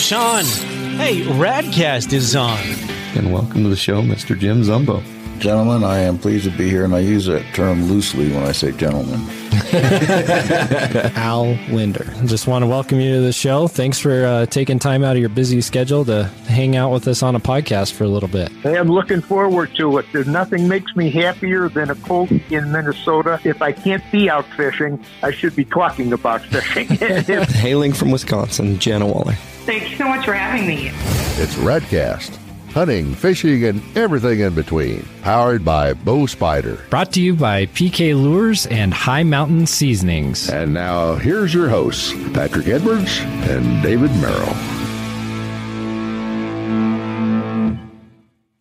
Sean. Hey, Radcast is on. And welcome to the show, Mr. Jim Zumbo. Gentlemen, I am pleased to be here, and I use that term loosely when I say gentlemen. Al Linder. Just want to welcome you to the show. Thanks for taking time out of your busy schedule to hang out with us on a podcast for a little bit. Hey, I'm looking forward to it. There's nothing makes me happier than a cold in Minnesota. If I can't be out fishing, I should be talking about fishing. Hailing from Wisconsin, Jana Waller. Thank you so much for having me. It's Radcast. Hunting, fishing, and everything in between. Powered by Bow Spider. Brought to you by PK Lures and High Mountain Seasonings. And now, here's your hosts, Patrick Edwards and David Merrill.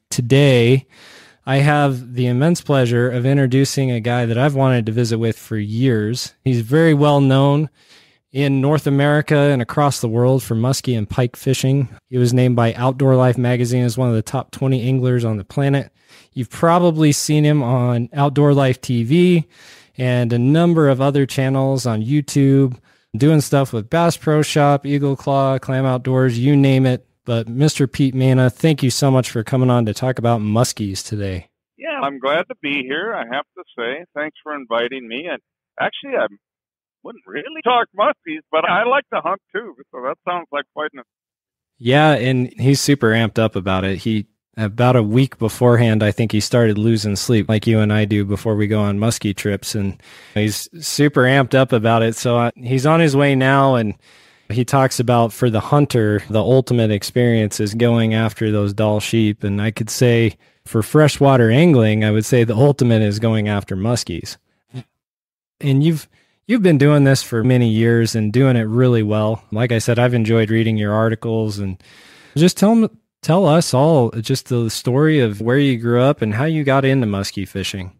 Today, I have the immense pleasure of introducing a guy that I've wanted to visit with for years. He's very well known in North America and across the world for muskie and pike fishing. He was named by Outdoor Life magazine as one of the top 20 anglers on the planet. You've probably seen him on Outdoor Life TV and a number of other channels on YouTube, doing stuff with Bass Pro Shop, Eagle Claw, Clam Outdoors, you name it. But Mr. Pete Maina, thank you so much for coming on to talk about muskies today. Yeah, I'm glad to be here, I have to say. Thanks for inviting me. And actually, I wouldn't really talk muskies, but I like to hunt too, so that sounds like quite an... Yeah, and he's super amped up about it. He, about a week beforehand, I think he started losing sleep like you and I do before we go on muskie trips, and he's super amped up about it. So he's on his way now, and he talks about, for the hunter, the ultimate experience is going after those Dall sheep. And I could say for freshwater angling, I would say the ultimate is going after muskies. And you've been doing this for many years and doing it really well. Like I said, I've enjoyed reading your articles, and just tell us all just the story of where you grew up and how you got into muskie fishing.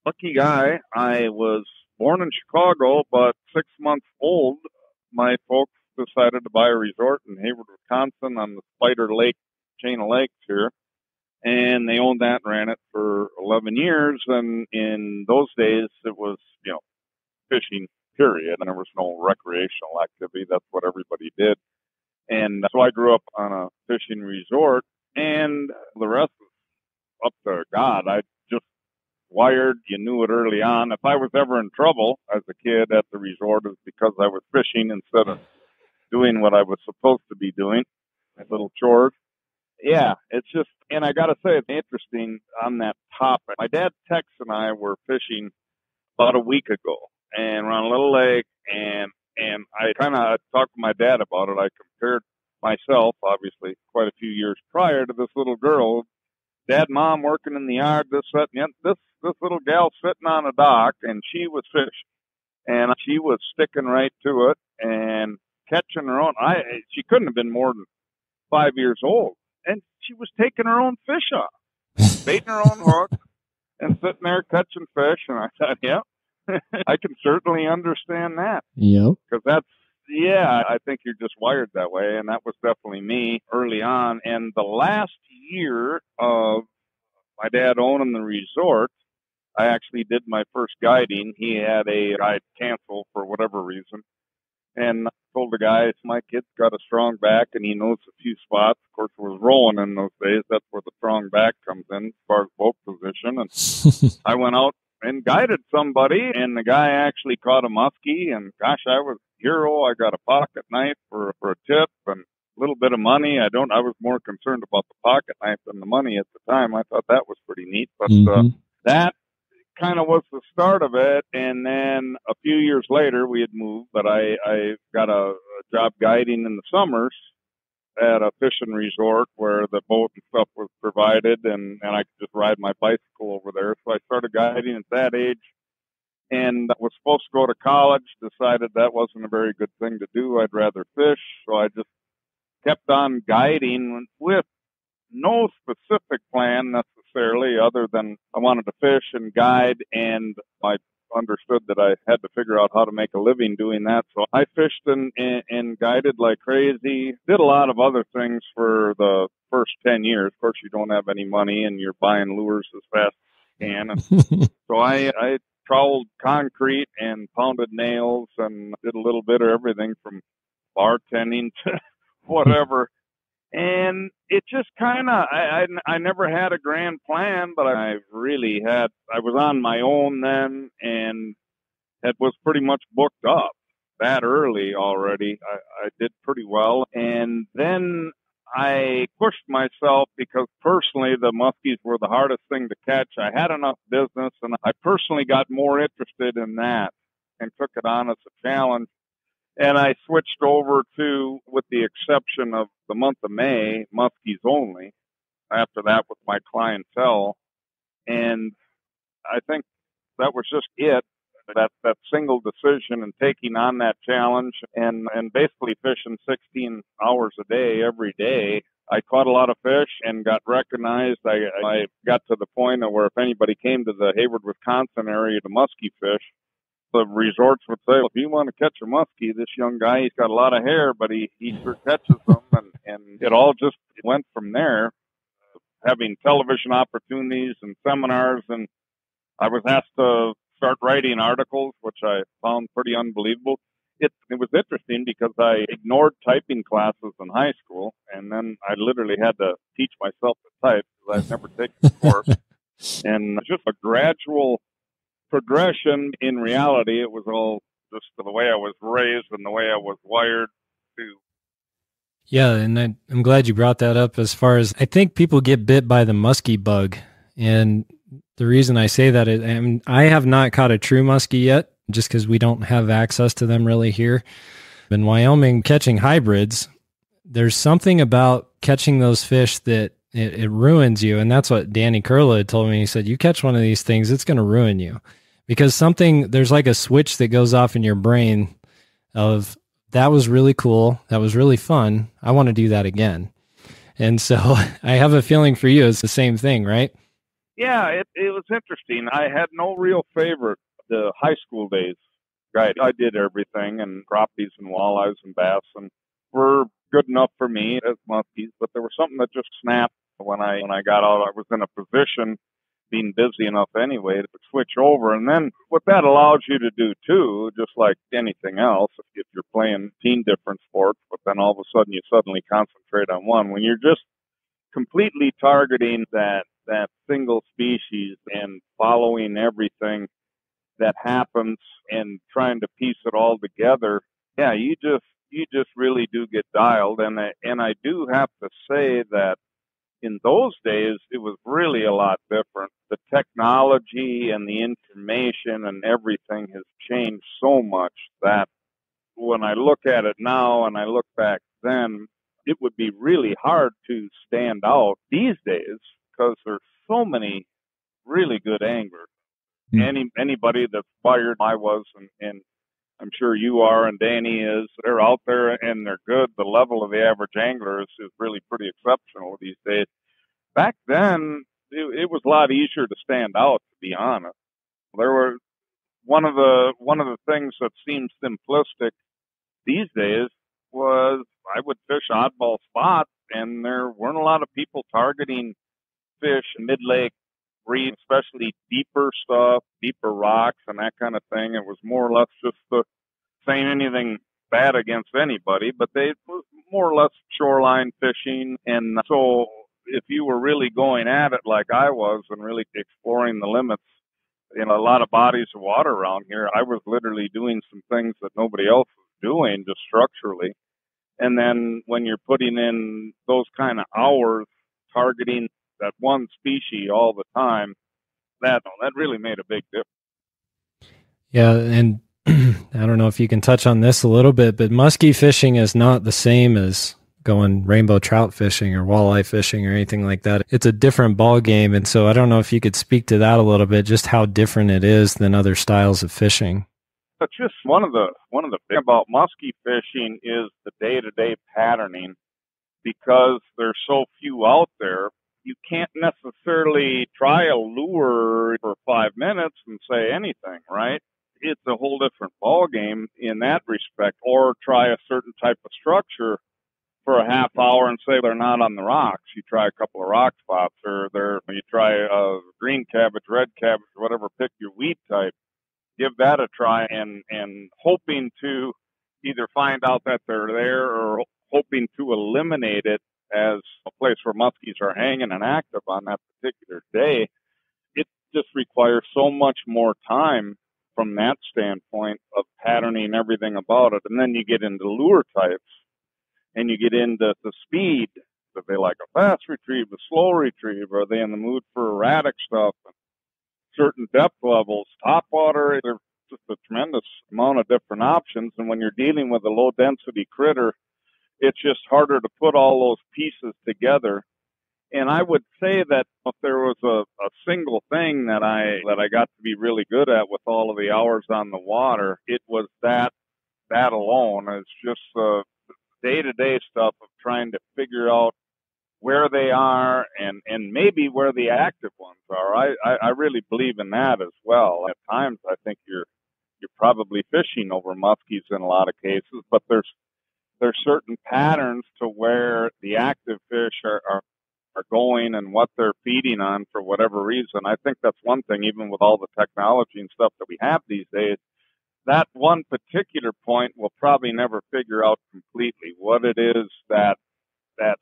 Lucky guy. I was born in Chicago, but 6 months old, my folks decided to buy a resort in Hayward, Wisconsin on the Spider Lake chain of lakes here. And they owned that and ran it for 11 years. And in those days, it was, fishing, period. And there was no recreational activity. That's what everybody did. And so I grew up on a fishing resort, and the rest was up to God. I just wired. You knew it early on. If I was ever in trouble as a kid at the resort, it was because I was fishing instead of doing what I was supposed to be doing, my little chores. Yeah, it's just, and I got to say, it's interesting on that topic. My dad, Tex, and I were fishing about a week ago, and we're on a little lake, and I kind of talked to my dad about it. I compared myself, obviously, quite a few years prior to this little girl. Dad, Mom working in the yard, this little gal sitting on a dock, and she was fishing. And she was sticking right to it and catching her own. She couldn't have been more than 5 years old. And she was taking her own fish off, baiting her own hook, and sitting there catching fish. And I thought, yeah, I can certainly understand that. Yep. Because I think you're just wired that way. And that was definitely me early on. And the last year of my dad owning the resort, I actually did my first guiding. He had a guide cancel for whatever reason. And I told the guy, my kid's got a strong back and he knows a few spots. Of course, it was rolling in those days. That's where the strong back comes in as far as boat position. And I went out and guided somebody, and the guy actually caught a muskie. And gosh, I was a hero. I got a pocket knife for a tip and a little bit of money. I was more concerned about the pocket knife than the money at the time. I thought that was pretty neat. But that kind of was the start of it. And then a few years later, we had moved, but I got a job guiding in the summers at a fishing resort where the boat and stuff was provided, and I could just ride my bicycle over there. So I started guiding at that age, and was supposed to go to college, decided that wasn't a very good thing to do. I'd rather fish. So I just kept on guiding with no specific plan necessarily, other than I wanted to fish and guide, and I understood that I had to figure out how to make a living doing that. So I fished and guided like crazy, did a lot of other things for the first 10 years. Of course, you don't have any money and you're buying lures as fast as you can. And so I troweled concrete and pounded nails and did a little bit of everything from bartending to whatever. And it just kind of, I never had a grand plan, but I was on my own then, and it was pretty much booked up that early already. I did pretty well. And then I pushed myself because personally the muskies were the hardest thing to catch. I had enough business, and I personally got more interested in that and took it on as a challenge. And I switched over to, with the exception of the month of May, muskies only. After that, with my clientele. And I think that was just it. That single decision and taking on that challenge and basically fishing 16 hours a day every day. I caught a lot of fish and got recognized. I got to the point of where if anybody came to the Hayward, Wisconsin area to muskie fish, the resorts would say, well, if you want to catch a muskie, this young guy, he's got a lot of hair, but he sure catches them. And it all just went from there, having television opportunities and seminars. And I was asked to start writing articles, which I found pretty unbelievable. It was interesting because I ignored typing classes in high school, and then I literally had to teach myself to type because I'd never taken the course. And just a gradual progression. In reality, it was all just the way I was raised and the way I was wired to. Yeah, and I'm glad you brought that up. As far as, I think people get bit by the muskie bug, and the reason I say that is I have not caught a true muskie yet, just because we don't have access to them really here. In Wyoming, catching hybrids, there's something about catching those fish that it ruins you. And that's what Danny Curla had told me. He said, you catch one of these things, it's going to ruin you. Because there's like a switch that goes off in your brain of, that was really cool, that was really fun, I want to do that again. And so I have a feeling for you, it's the same thing, right? Yeah, it was interesting. I had no real favorite the high school days. I did everything, and crappies and walleyes and bass and were good enough for me as muskies, but there was something that just snapped when I got out. I was in a position, being busy enough anyway, to switch over. And then what that allows you to do too, just like anything else, if you're playing 10 different sports, but then all of a sudden you suddenly concentrate on one, when you're just completely targeting that single species and following everything that happens and trying to piece it all together, yeah, you just really do get dialed. And I do have to say that in those days, it was really a lot different. The technology and the information and everything has changed so much that when I look at it now and I look back then, it would be really hard to stand out these days because there's so many really good anglers. Anybody that's wired, I was, and I'm sure you are, and Danny is, they're out there and they're good. The level of the average angler is really pretty exceptional these days. Back then, it was a lot easier to stand out, to be honest. There were one of the things that seems simplistic these days was I would fish oddball spots, and there weren't a lot of people targeting fish mid-lake reef, especially deeper stuff, deeper rocks and that kind of thing. It was more or less just saying anything bad against anybody, but it was more or less shoreline fishing. And so if you were really going at it like I was and really exploring the limits in a lot of bodies of water around here, I was literally doing some things that nobody else was doing, just structurally. And then when you're putting in those kind of hours targeting that one species all the time, that really made a big difference. Yeah, and I don't know if you can touch on this a little bit, but muskie fishing is not the same as going rainbow trout fishing or walleye fishing or anything like that. It's a different ball game, and so I don't know if you could speak to that a little bit, just how different it is than other styles of fishing. But just one of the things about muskie fishing is the day-to-day patterning. Because there's so few out there, you can't necessarily try a lure for 5 minutes and say anything, right? It's a whole different ball game in that respect. Or try a certain type of structure for a half hour and say they're not on the rocks. You try a couple of rock spots, or you try a green cabbage, red cabbage, whatever, pick your weed type. Give that a try and hoping to either find out that they're there or hoping to eliminate it as a place where muskies are hanging and active on that particular day. It just requires so much more time from that standpoint of patterning everything about it. And then you get into lure types and you get into the speed. Do they like a fast retrieve, a slow retrieve? Are they in the mood for erratic stuff? Certain depth levels, top water, there's just a tremendous amount of different options. And when you're dealing with a low density critter, it's just harder to put all those pieces together. And I would say that if there was a single thing that I got to be really good at with all of the hours on the water, it was that alone. It's just the day-to-day stuff of trying to figure out where they are and maybe where the active ones are. I really believe in that as well. At times, I think you're probably fishing over muskies in a lot of cases, but there's certain patterns to where the active fish are going and what they're feeding on for whatever reason. I think that's one thing, even with all the technology and stuff that we have these days, that one particular point we'll probably never figure out completely what it is that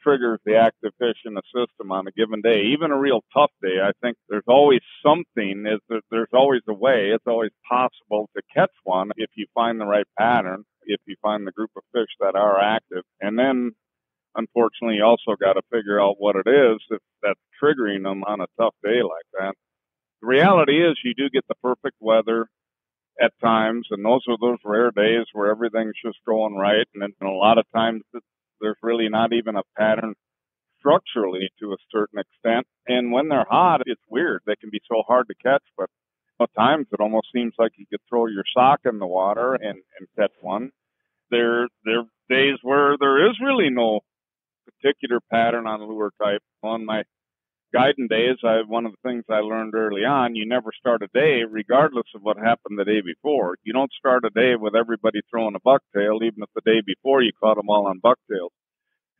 triggers the active fish in the system on a given day. Even a real tough day, I think there's always something, there's always a way, it's always possible to catch one if you find the right pattern, if you find the group of fish that are active. And then, unfortunately, you also got to figure out what it is that's triggering them on a tough day like that. The reality is you do get the perfect weather at times, and those are those rare days where everything's just going right, and a lot of times there's really not even a pattern structurally to a certain extent. And when they're hot, it's weird. They can be so hard to catch, but at times it almost seems like you could throw your sock in the water and catch one. There are days where there is really no particular pattern on lure type. On my guiding days, one of the things I learned early on, you never start a day regardless of what happened the day before. You don't start a day with everybody throwing a bucktail, even if the day before you caught them all on bucktails.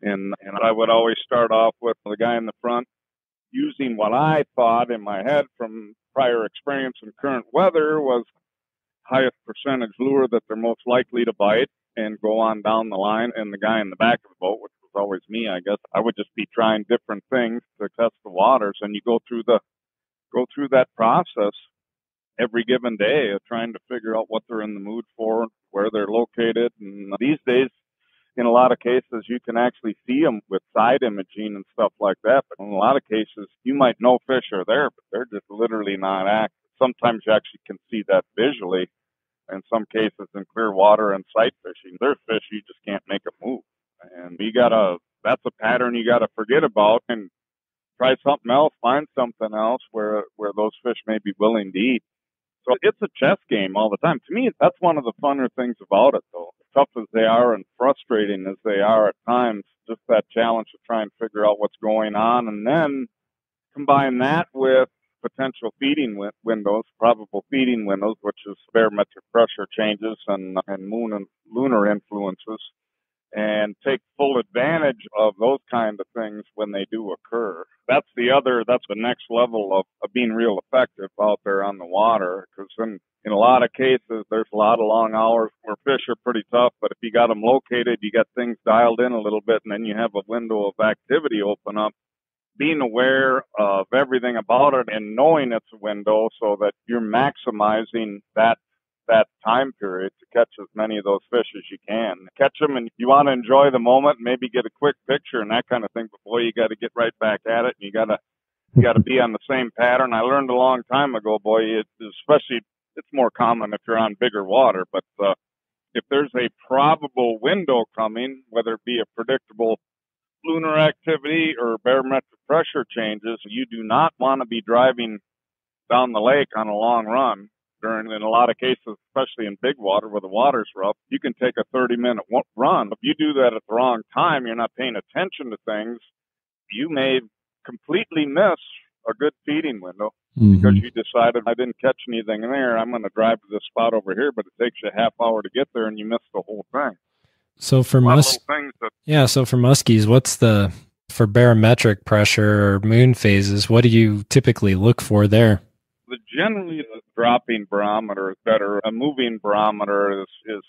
And I would always start off with the guy in the front using what I thought in my head from prior experience and current weather was highest percentage lure that they're most likely to bite, and go on down the line. And the guy in the back of the boat, which was always me, I guess, I would just be trying different things to test the waters. And you go through that process every given day of trying to figure out what they're in the mood for, where they're located. And these days, in a lot of cases, you can actually see them with side imaging and stuff like that. But in a lot of cases, you might know fish are there, but they're just literally not active. Sometimes you actually can see that visually. In some cases, in clear water and sight fishing, there's fish you just can't make a move. And that's a pattern you gotta forget about and try something else, find something else where those fish may be willing to eat. So it's a chess game all the time. To me, that's one of the funner things about it, though. As tough as they are and frustrating as they are at times, just that challenge to try and figure out what's going on, and then combine that with potential feeding windows, probable feeding windows, which is barometric pressure changes and moon and lunar influences, and take full advantage of those kind of things when they do occur. That's the next level of being real effective out there on the water, because in a lot of cases, there's a lot of long hours where fish are pretty tough, but if you got them located, you got things dialed in a little bit, and then you have a window of activity open up. Being aware of everything about it and knowing it's a window so that you're maximizing that time period to catch as many of those fish as you can. Catch them, and you want to enjoy the moment, maybe get a quick picture and that kind of thing, but boy, you got to get right back at it, and you got to be on the same pattern. I learned a long time ago, boy, especially it's more common if you're on bigger water, but if there's a probable window coming, whether it be a predictable lunar activity or barometric pressure changes, you do not want to be driving down the lake on a long run. In a lot of cases, especially in big water where the water's rough, you can take a 30-minute run. If you do that at the wrong time, you're not paying attention to things, you may completely miss a good feeding window because you decided, I didn't catch anything there, I'm going to drive to this spot over here, but it takes you a half hour to get there and you miss the whole thing. So for muskies, what's for barometric pressure or moon phases, what do you typically look for there? Generally, the dropping barometer is better. A moving barometer is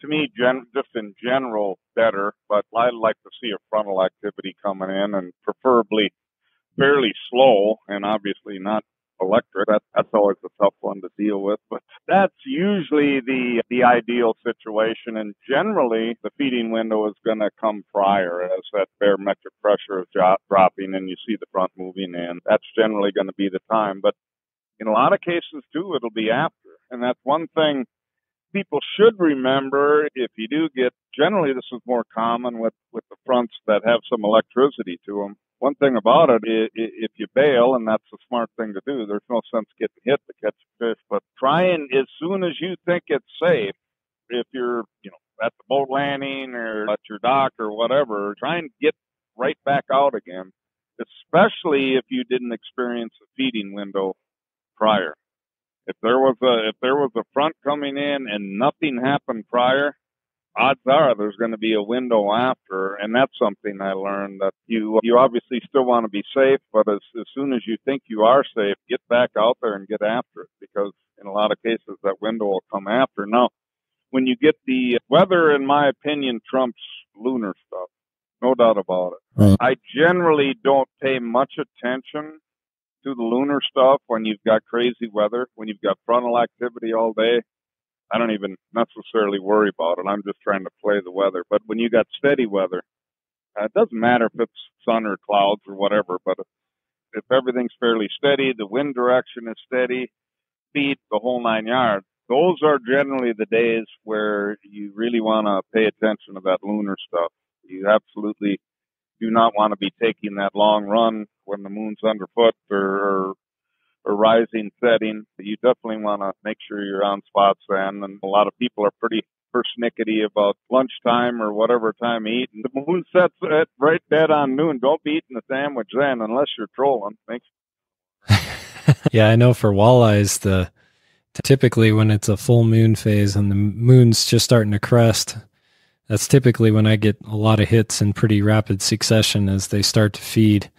to me, just in general, better. But I like to see a frontal activity coming in, and preferably fairly slow, and obviously not electric. That's always a tough one to deal with, but that's usually the ideal situation. And generally, the feeding window is going to come prior as that barometric pressure is dropping, and you see the front moving in. That's generally going to be the time. But in a lot of cases too, it'll be after, and that's one thing people should remember. If you do get, generally this is more common with the fronts that have some electricity to them. One thing about it, if you bail, and that's a smart thing to do, there's no sense getting hit to catch a fish, but try and, as soon as you think it's safe, if you're, at the boat landing or at your dock or whatever, try and get right back out again, especially if you didn't experience a feeding window prior. If there was a front coming in and nothing happened prior, odds are there's going to be a window after, and that's something I learned, that you obviously still want to be safe, but as soon as you think you are safe, get back out there and get after it, because in a lot of cases that window will come after. Now, when you get the weather, in my opinion, trumps lunar stuff, no doubt about it. Right. I generally don't pay much attention to the lunar stuff when you've got crazy weather, when you've got frontal activity all day. I don't even necessarily worry about it. I'm just trying to play the weather. But when you got steady weather, it doesn't matter if it's sun or clouds or whatever, but if everything's fairly steady, the wind direction is steady, speed, the whole 9 yards, those are generally the days where you really want to pay attention to that lunar stuff. You absolutely do not want to be taking that long run when the moon's underfoot or rising, setting. You definitely want to make sure you're on spots then. And a lot of people are pretty persnickety about lunchtime or whatever time to eat. And the moon sets at right dead on noon. Don't be eating a sandwich then unless you're trolling. Thanks. Yeah, I know for walleyes, typically when it's a full moon phase and the moon's just starting to crest, that's typically when I get a lot of hits in pretty rapid succession as they start to feed.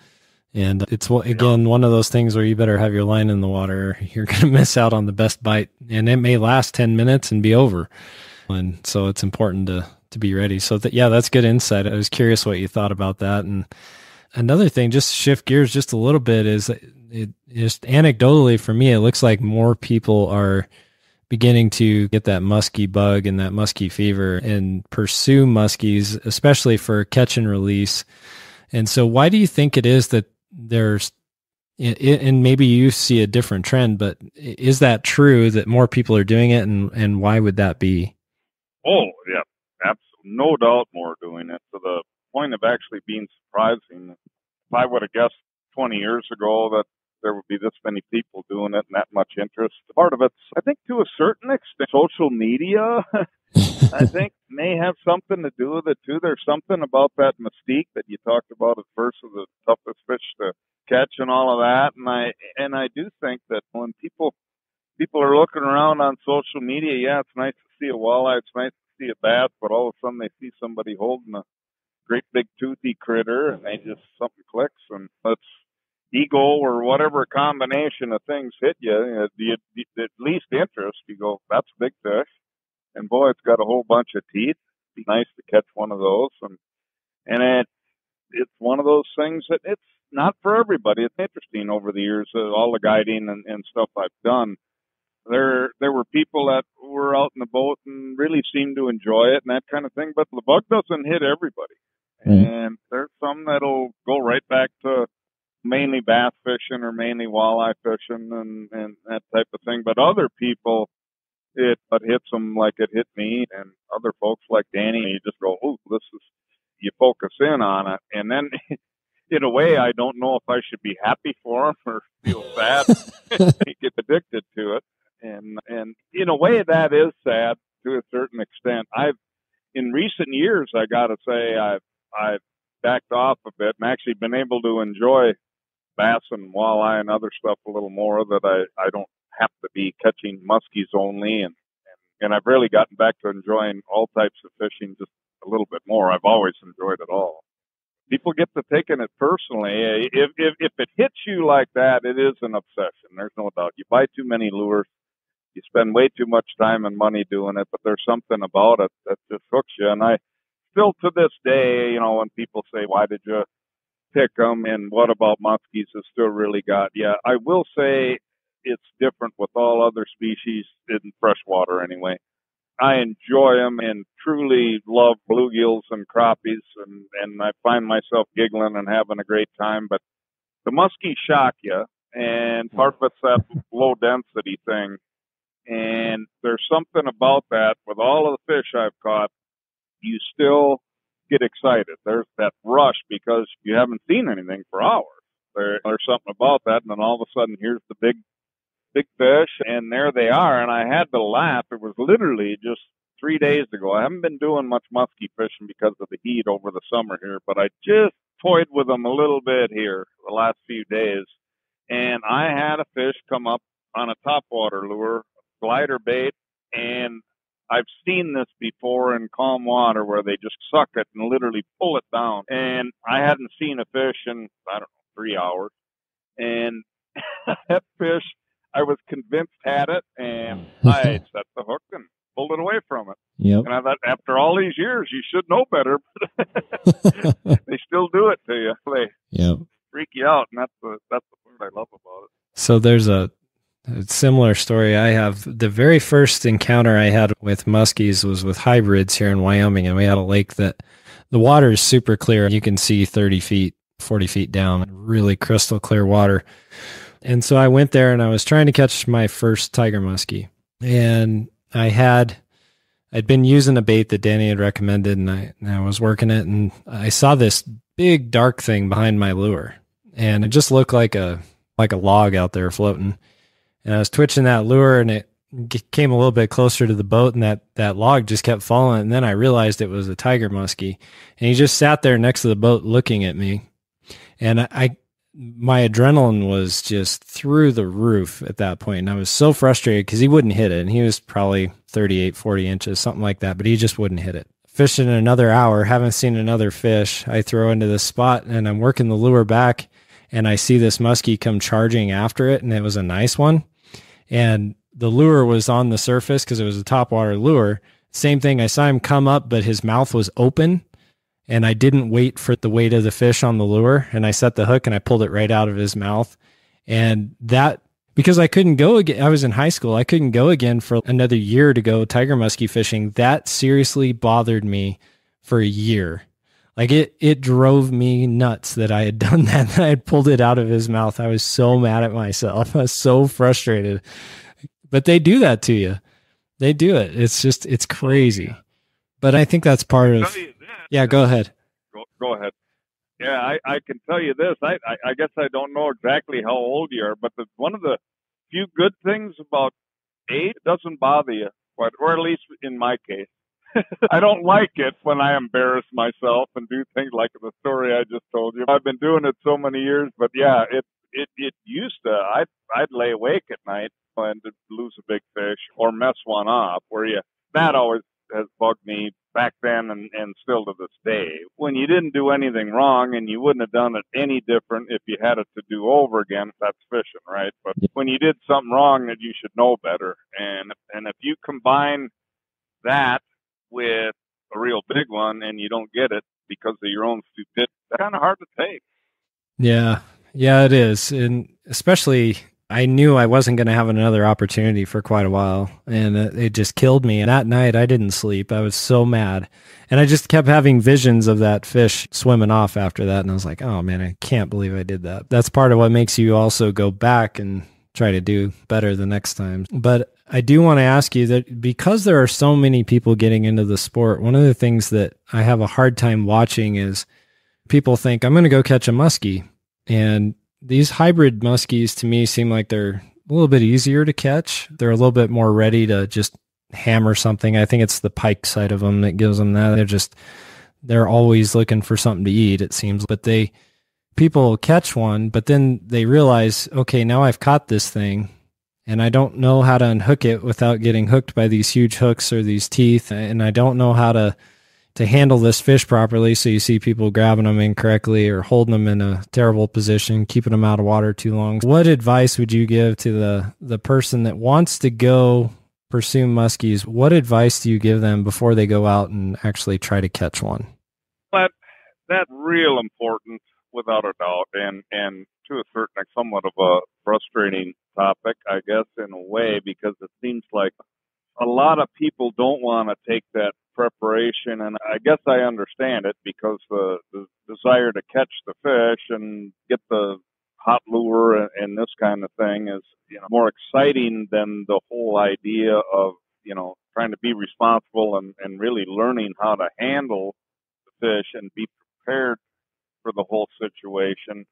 And it's, again, one of those things where you better have your line in the water. You're going to miss out on the best bite, and it may last 10 minutes and be over. And so it's important to be ready. So that's good insight. I was curious what you thought about that. And another thing, just to shift gears just a little bit, is it just anecdotally for me, it looks like more people are beginning to get that muskie bug and that muskie fever and pursue muskies, especially for catch and release. And so why do you think it is that there's, and maybe you see a different trend, but is that true that more people are doing it, and why would that be? Oh, yeah, absolutely. No doubt more doing it, to the point of actually being surprising. If I would have guessed 20 years ago that there would be this many people doing it and that much interest, part of it's, I think, to a certain extent, social media, I think, may have something to do with it too. There's something about that mystique that you talked about at first, of the toughest fish to catch and all of that. And I do think that when people are looking around on social media, yeah, it's nice to see a walleye, it's nice to see a bass, but all of a sudden they see somebody holding a great big toothy critter, and something clicks, and that's ego or whatever combination of things hit you. At least interest, you go, that's a big fish. And boy, it's got a whole bunch of teeth. It'd be nice to catch one of those. And it's one of those things that it's not for everybody. It's interesting over the years, all the guiding and stuff I've done. There were people that were out in the boat and really seemed to enjoy it and that kind of thing, but the bug doesn't hit everybody. And there's some that'll go right back to mainly bass fishing or mainly walleye fishing and that type of thing. But other people, it hits them like it hit me, and other folks like Danny, you just go, oh, you focus in on it. And then in a way, I don't know if I should be happy for them or feel sad. You get addicted to it. And in a way, that is sad to a certain extent. In recent years, I got to say, I've backed off a bit and actually been able to enjoy bass and walleye and other stuff a little more, that I don't have to be catching muskies only. And I've really gotten back to enjoying all types of fishing just a little bit more. I've always enjoyed it all. People get to taking it personally. If it hits you like that, it is an obsession. There's no doubt. You buy too many lures, You spend way too much time and money doing it, but there's something about it that just hooks you. And I still to this day, you know, when people say, why did you pick them and what about muskies, has still really got, yeah, I will say it's different with all other species in freshwater anyway. I enjoy them and truly love bluegills and crappies, and I find myself giggling and having a great time. But the muskies shock you, and part of it's that low density thing. And there's something about that with all of the fish I've caught, you still get excited. There's that rush because you haven't seen anything for hours. There's something about that, and then all of a sudden, here's the big fish, and there they are. And I had to laugh. It was literally just 3 days ago. I haven't been doing much muskie fishing because of the heat over the summer here, but I just toyed with them a little bit here the last few days, and I had a fish come up on a topwater lure, glider bait, and I've seen this before in calm water where they just suck it and literally pull it down. And I hadn't seen a fish in, I don't know, 3 hours. And that fish, I was convinced had it, and I set the hook and pulled it away from it. Yep. And I thought, after all these years, you should know better. But they still do it to you. They freak you out, and that's the part I love about it. So there's a similar story I have. The very first encounter I had with muskies was with hybrids here in Wyoming, and we had a lake that the water is super clear. You can see 30 feet, 40 feet down, really crystal clear water. And so I went there and I was trying to catch my first tiger muskie. And I'd been using a bait that Danny had recommended, and I was working it, and I saw this big dark thing behind my lure. And it just looked like a log out there floating. And I was twitching that lure, and it came a little bit closer to the boat, and that log just kept falling. And then I realized it was a tiger muskie, and he just sat there next to the boat looking at me. And my adrenaline was just through the roof at that point. And I was so frustrated because he wouldn't hit it. And he was probably 38, 40 inches, something like that, but he just wouldn't hit it. Fishing another hour, haven't seen another fish. I throw into this spot, and I'm working the lure back, and I see this muskie come charging after it, and it was a nice one. And the lure was on the surface because it was a topwater lure. Same thing. I saw him come up, but his mouth was open, and I didn't wait for the weight of the fish on the lure. And I set the hook and I pulled it right out of his mouth. And that, because I couldn't go again, I was in high school. I couldn't go again for another year to go tiger muskie fishing. That seriously bothered me for a year. Like it drove me nuts that I had done that, that I had pulled it out of his mouth. I was so mad at myself. I was so frustrated. But they do that to you. They do it. It's crazy. But I think that's part of... Yeah, go ahead. Go ahead. Yeah, I can tell you this. I guess I don't know exactly how old you are, but one of the few good things about age, it doesn't bother you, or at least in my case. I don't like it when I embarrass myself and do things like the story I just told you. I've been doing it so many years, but yeah, it used to. I'd lay awake at night and lose a big fish or mess one up. That always has bugged me back then and still to this day. When you didn't do anything wrong and you wouldn't have done it any different if you had it to do over again, that's fishing, right? But when you did something wrong, that you should know better. And if you combine that with a real big one and you don't get it because of your own stupidity, that's kind of hard to take. Yeah, it is. And especially, I knew I wasn't going to have another opportunity for quite a while, and it just killed me. And that night I didn't sleep. I was so mad, and I just kept having visions of that fish swimming off after that. And I was like, oh man, I can't believe I did that. That's part of what makes you also go back and try to do better the next time. But I do want to ask you that because there are so many people getting into the sport, one of the things that I have a hard time watching is people think, I'm going to go catch a muskie. And these hybrid muskies to me seem like they're a little bit easier to catch. They're a little bit more ready to just hammer something. I think it's the pike side of them that gives them that. They're always looking for something to eat, it seems. But people catch one, but then they realize, okay, now I've caught this thing and I don't know how to unhook it without getting hooked by these huge hooks or these teeth. And I don't know how to to handle this fish properly. So you see people grabbing them incorrectly or holding them in a terrible position, keeping them out of water too long. What advice would you give to the person that wants to go pursue muskies? What advice do you give them before they go out and actually try to catch one? But that's real important, without a doubt, and to a certain extent, somewhat of a frustrating topic, I guess, in a way, because it seems like a lot of people don't want to take that preparation, and I guess I understand it, because the desire to catch the fish and get the hot lure and this kind of thing is, more exciting than the whole idea of, trying to be responsible and really learning how to handle the fish and be prepared for the whole situation.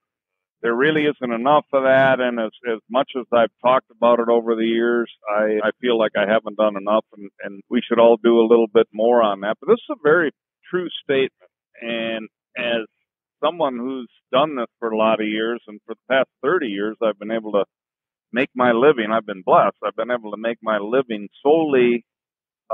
There really isn't enough of that, and as much as I've talked about it over the years, I feel like I haven't done enough, and we should all do a little bit more on that. But this is a very true statement, and as someone who's done this for a lot of years, and for the past 30 years, I've been able to make my living. I've been blessed. I've been able to make my living solely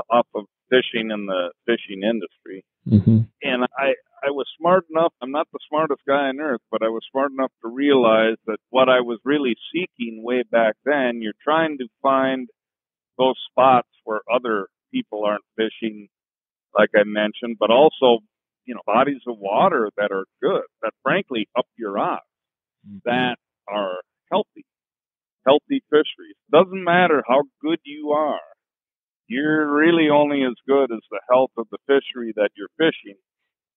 off of fishing in the fishing industry. Mm-hmm. And I was smart enough, I'm not the smartest guy on earth, but I was smart enough to realize that what I was really seeking way back then, you're trying to find those spots where other people aren't fishing, like I mentioned, but also, bodies of water that are good, that frankly up your odds, that are healthy fisheries. Doesn't matter how good you are. You're really only as good as the health of the fishery that you're fishing.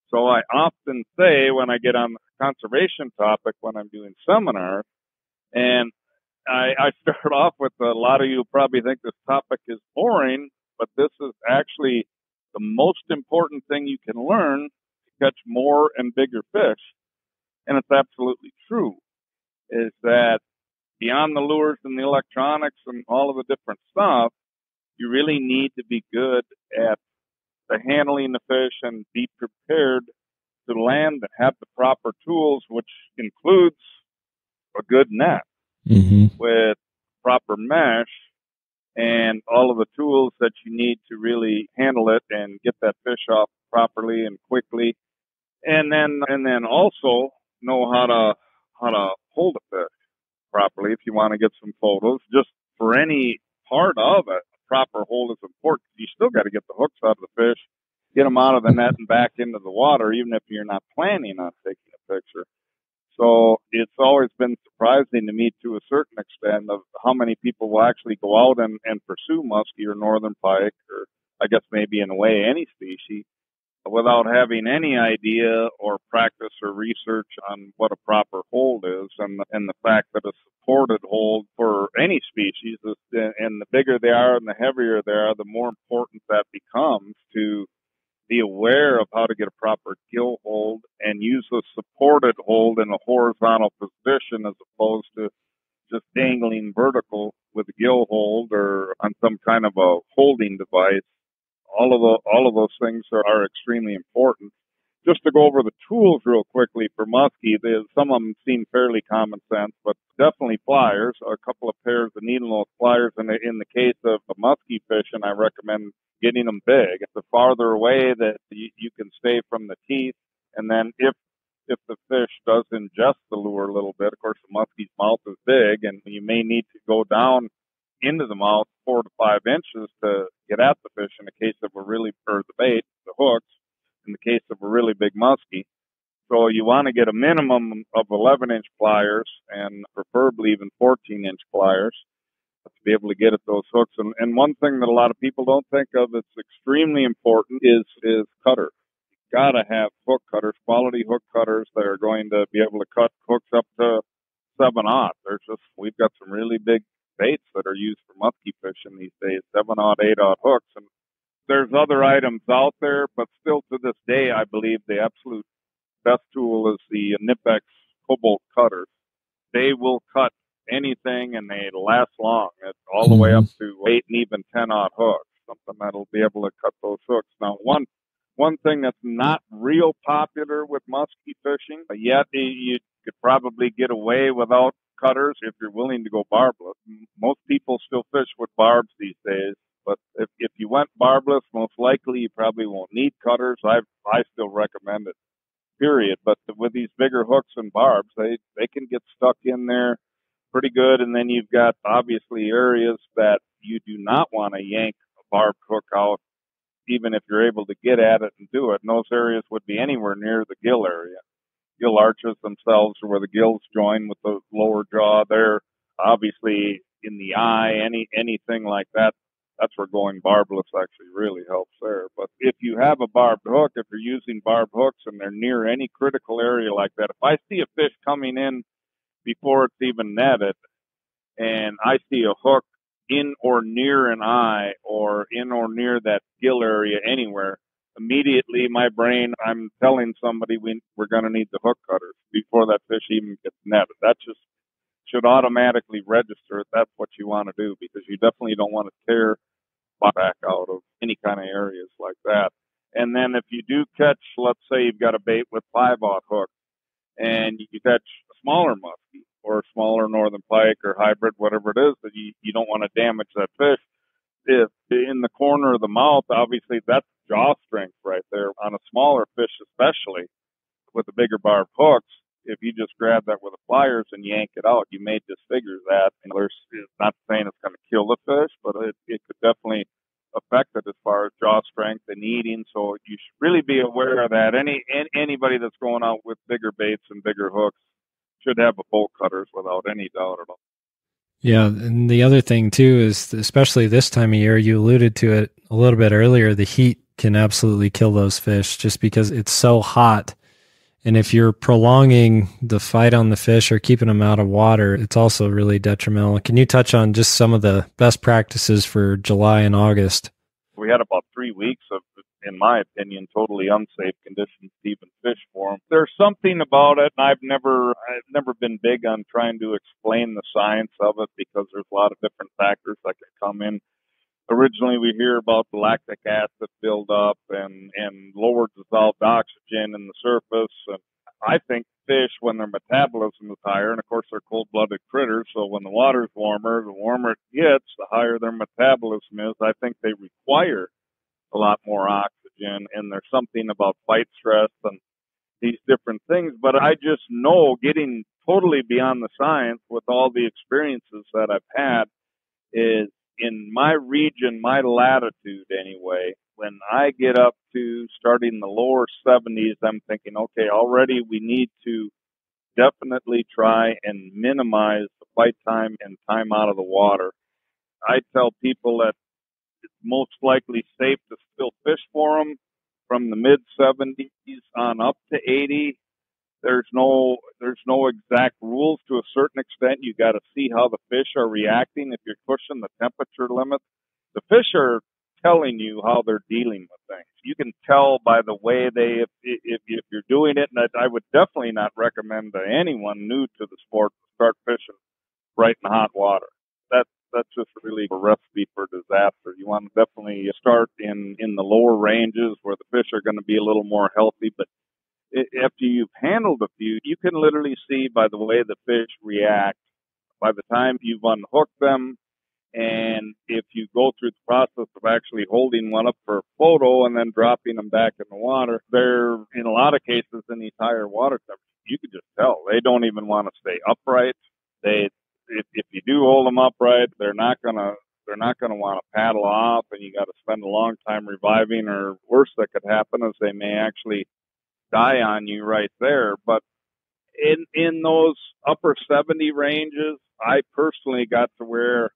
So I often say, when I get on the conservation topic, when I'm doing seminars, and I start off with, a lot of you probably think this topic is boring, but this is actually the most important thing you can learn to catch more and bigger fish. And it's absolutely true, is that beyond the lures and the electronics and all of the different stuff, you really need to be good at the handling the fish and be prepared to land and have the proper tools, which includes a good net with proper mesh and all of the tools that you need to really handle it and get that fish off properly and quickly. And then also know how to hold a fish properly if you want to get some photos. Just for any part of it, a proper hold is important. You still got to get the hooks out of the fish, get them out of the net and back into the water, even if you're not planning on taking a picture. So it's always been surprising to me, to a certain extent, of how many people will actually go out and pursue muskie or northern pike, or I guess maybe in a way any species, without having any idea or practice or research on what a proper hold is, and the fact that a supported hold for any species is, and the bigger they are and the heavier they are, the more important that becomes to be aware of how to get a proper gill hold and use a supported hold in a horizontal position as opposed to just dangling vertical with a gill hold or on some kind of a holding device. All of those things are extremely important. Just to go over the tools real quickly for muskie, some of them seem fairly common sense, but definitely pliers, a couple of pairs of needle nose pliers. And in the case of the muskie fishing, I recommend getting them big. The farther away that you can stay from the teeth, and then if the fish does ingest the lure a little bit, of course the muskie's mouth is big, and you may need to go down into the mouth 4 to 5 inches to get at the fish in the case of the bait, the hooks, in the case of a really big muskie. So you want to get a minimum of 11-inch pliers, and preferably even 14-inch pliers, to be able to get at those hooks. And one thing that a lot of people don't think of that's extremely important is cutters. You've got to have hook cutters, quality hook cutters that are going to be able to cut hooks up to 7/0. We've got some really big baits that are used for muskie fishing these days, 7/0, 8/0 hooks. And there's other items out there, but still to this day, I believe the absolute best tool is the Nipex Cobalt cutters. They will cut anything, and they last long. It's all the way up to 8 and even 10/0 hooks, something that'll be able to cut those hooks. Now, one thing that's not real popular with muskie fishing, yet you could probably get away without cutters if you're willing to go barbless. Most people still fish with barbs these days, but If you went barbless, most likely you probably won't need cutters. I still recommend it, period. But with these bigger hooks and barbs, they can get stuck in there pretty good. And then you've got obviously areas that you do not want to yank a barbed hook out, even if you're able to get at it and do it. And those areas would be anywhere near the gill area. Gill arches themselves are where the gills join with the lower jaw. They're obviously in the eye, anything like that. That's where going barbless actually really helps there. But if you have a barbed hook, if you're using barbed hooks and they're near any critical area like that, if I see a fish coming in before it's even netted and I see a hook in or near an eye or in or near that gill area anywhere, immediately my brain, I'm telling somebody we're going to need the hook cutters before that fish even gets netted. That just should automatically register if that's what you want to do, because you definitely don't want to tear back out of any kind of areas like that. And then if you do catch, let's say you've got a bait with 5/0 hook and you catch a smaller muskie or a smaller northern pike or hybrid, whatever it is, that you don't want to damage that fish. If in the corner of the mouth, obviously that's jaw strength right there on a smaller fish, especially with the bigger barbed hooks. If you just grab that with the pliers and yank it out, you may disfigure that. And it's not saying it's going to kill the fish, but it could definitely affect it as far as jaw strength and eating. So you should really be aware of that. Anybody that's going out with bigger baits and bigger hooks should have a bolt cutters without any doubt at all. Yeah, and the other thing too is, especially this time of year, you alluded to it a little bit earlier, the heat can absolutely kill those fish just because it's so hot. And if you're prolonging the fight on the fish or keeping them out of water, it's also really detrimental. Can you touch on just some of the best practices for July and August? We had about 3 weeks of, in my opinion, totally unsafe conditions to even fish for them. There's something about it, and I've never been big on trying to explain the science of it, because there's a lot of different factors that can come in. Originally, we hear about the lactic acid buildup and lower dissolved oxygen in the surface. And I think fish, when their metabolism is higher, and of course they're cold-blooded critters, so when the water's warmer, the warmer it gets, the higher their metabolism is. I think they require a lot more oxygen, and there's something about fight stress and these different things. But I just know, getting totally beyond the science with all the experiences that I've had, is in my region, my latitude anyway, when I get up to starting the lower 70s, I'm thinking, okay, already we need to definitely try and minimize the fight time and time out of the water. I tell people that it's most likely safe to still fish for them from the mid 70s on up to 80. There's no exact rules. To a certain extent, you got to see how the fish are reacting. If you're pushing the temperature limit, the fish are telling you how they're dealing with things. You can tell by the way if you're doing it. And I would definitely not recommend to anyone new to the sport to start fishing right in hot water. That's just really a recipe for disaster. You want to definitely start in the lower ranges where the fish are going to be a little more healthy. But after you've handled a few, you can literally see by the way the fish react by the time you've unhooked them. And if you go through the process of actually holding one up for a photo and then dropping them back in the water, they're, in a lot of cases, in these higher water temperatures, you can just tell they don't even want to stay upright. If you do hold them upright, they're not gonna want to paddle off, and you got to spend a long time reviving. Or worse, that could happen is they may actually die on you right there. But in those upper 70 ranges, I personally got to where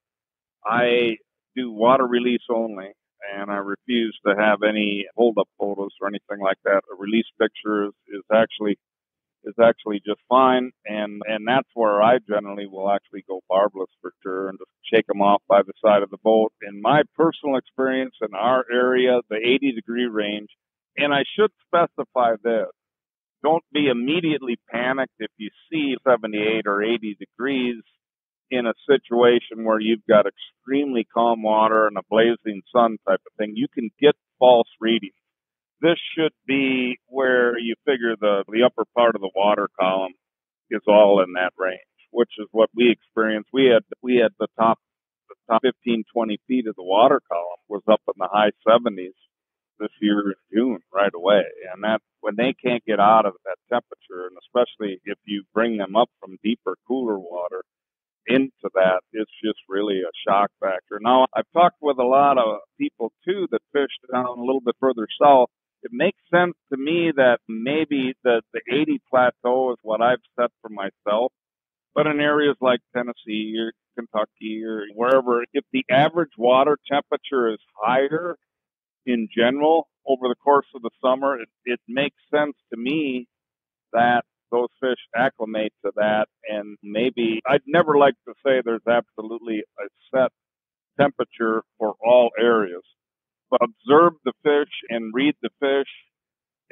I do water release only, and I refuse to have any hold-up photos or anything like that. A release picture is actually just fine, and that's where I generally will actually go barbless for sure and just shake them off by the side of the boat. In my personal experience in our area, the 80-degree range, and I should specify this, don't be immediately panicked if you see 78 or 80 degrees in a situation where you've got extremely calm water and a blazing sun type of thing. You can get false readings. This should be where you figure the upper part of the water column is all in that range, which is what we experienced. We had the top top 15, 20 feet of the water column was up in the high 70s this year in June right away. And that when they can't get out of that temperature, and especially if you bring them up from deeper, cooler water into that, it's just really a shock factor. Now, I've talked with a lot of people, too, that fish down a little bit further south. It makes sense to me that maybe the 80 plateau is what I've set for myself. But in areas like Tennessee or Kentucky or wherever, if the average water temperature is higher in general over the course of the summer, it makes sense to me that those fish acclimate to that. And maybe I'd never like to say there's absolutely a set temperature for all areas, but observe the fish and read the fish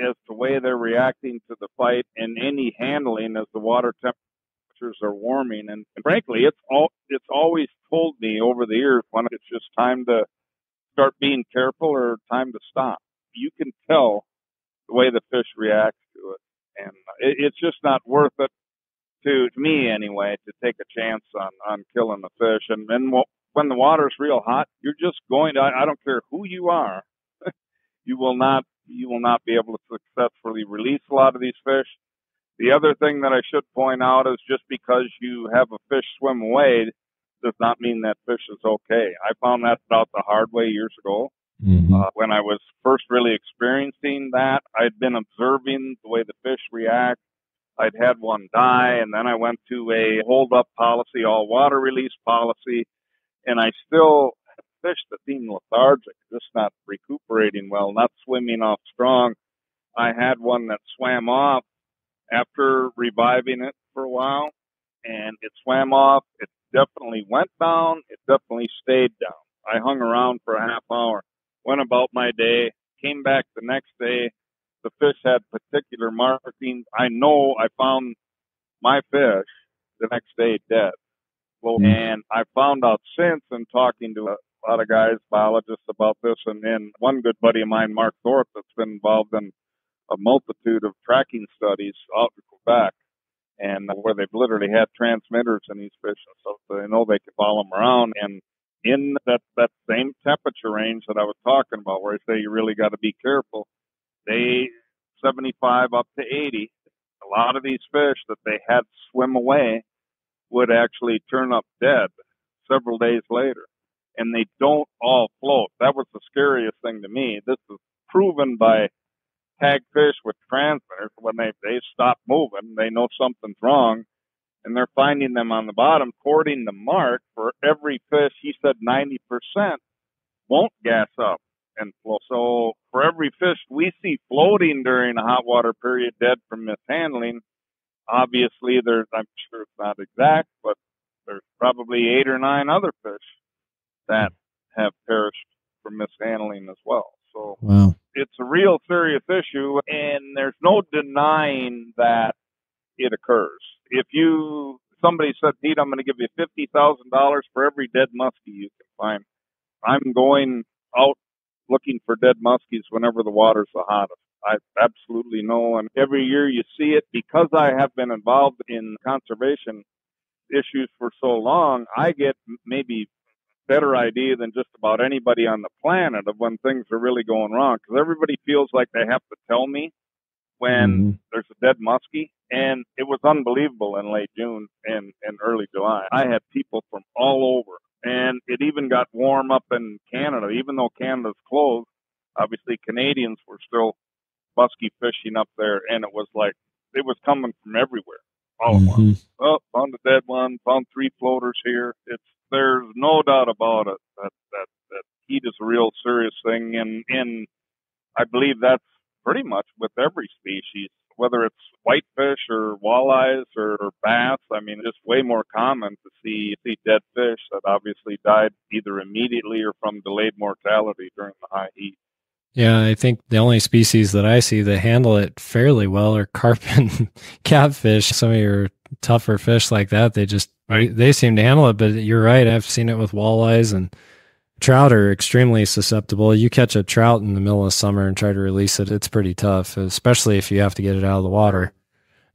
as the way they're reacting to the fight and any handling as the water temperatures are warming. And frankly, it's always told me over the years when it's just time to start being careful or time to stop. You can tell the way the fish react to it. And it's just not worth it to me anyway, to take a chance on killing the fish. And when the water's real hot, you're just going to, I don't care who you are, you will not be able to successfully release a lot of these fish. The other thing that I should point out is just because you have a fish swim away does not mean that fish is okay. I found that out the hard way years ago. When I was first really experiencing that, I'd been observing the way the fish react. I'd had one die, and then I went to a hold-up policy, all-water release policy, and I still had fish that seemed lethargic, just not recuperating well, not swimming off strong. I had one that swam off after reviving it for a while, and it swam off. It definitely went down. It definitely stayed down. I hung around for a half hour, went about my day, came back the next day. The fish had particular markings. I know I found my fish the next day dead. Well, and I found out since in talking to a lot of guys, biologists about this, and then one good buddy of mine, Mark Thorpe, that's been involved in a multitude of tracking studies out in Quebec, and where they've literally had transmitters in these fish and stuff, so they know they can follow them around. And in that same temperature range that I was talking about, where I say you really got to be careful, they 75 up to 80. A lot of these fish that they had swim away would actually turn up dead several days later, and they don't all float. That was the scariest thing to me. This is proven by tag fish with transmitters. When they stop moving, they know something's wrong, and they're finding them on the bottom. According to Mark, for every fish, he said 90% won't gas up and float. So for every fish we see floating during a hot water period dead from mishandling, obviously I'm sure it's not exact, but there's probably 8 or 9 other fish that have perished from mishandling as well. So wow. It's a real serious issue, and there's no denying that it occurs. If somebody said, Pete, I'm going to give you $50,000 for every dead muskie you can find, I'm going out looking for dead muskies whenever the water's the hottest. I absolutely know, and every year you see it. Because I have been involved in conservation issues for so long, I get maybe better idea than just about anybody on the planet of when things are really going wrong, because everybody feels like they have to tell me when there's a dead muskie. And it was unbelievable in late June and early July. I had people from all over, and it even got warm up in Canada. Even though Canada's closed, obviously Canadians were still muskie fishing up there, and it was like it was coming from everywhere all at once. Oh, found a dead one, found 3 floaters here. There's no doubt about it that heat is a real serious thing, and I believe that's pretty much with every species, whether it's whitefish or walleyes or bass. I mean, it's way more common to see dead fish that obviously died either immediately or from delayed mortality during the high heat. Yeah, I think the only species that I see that handle it fairly well are carp and catfish. Some of your tougher fish like that, they seem to handle it, but you're right. I've seen it with walleyes, and trout are extremely susceptible. You catch a trout in the middle of summer and try to release it, it's pretty tough, especially if you have to get it out of the water.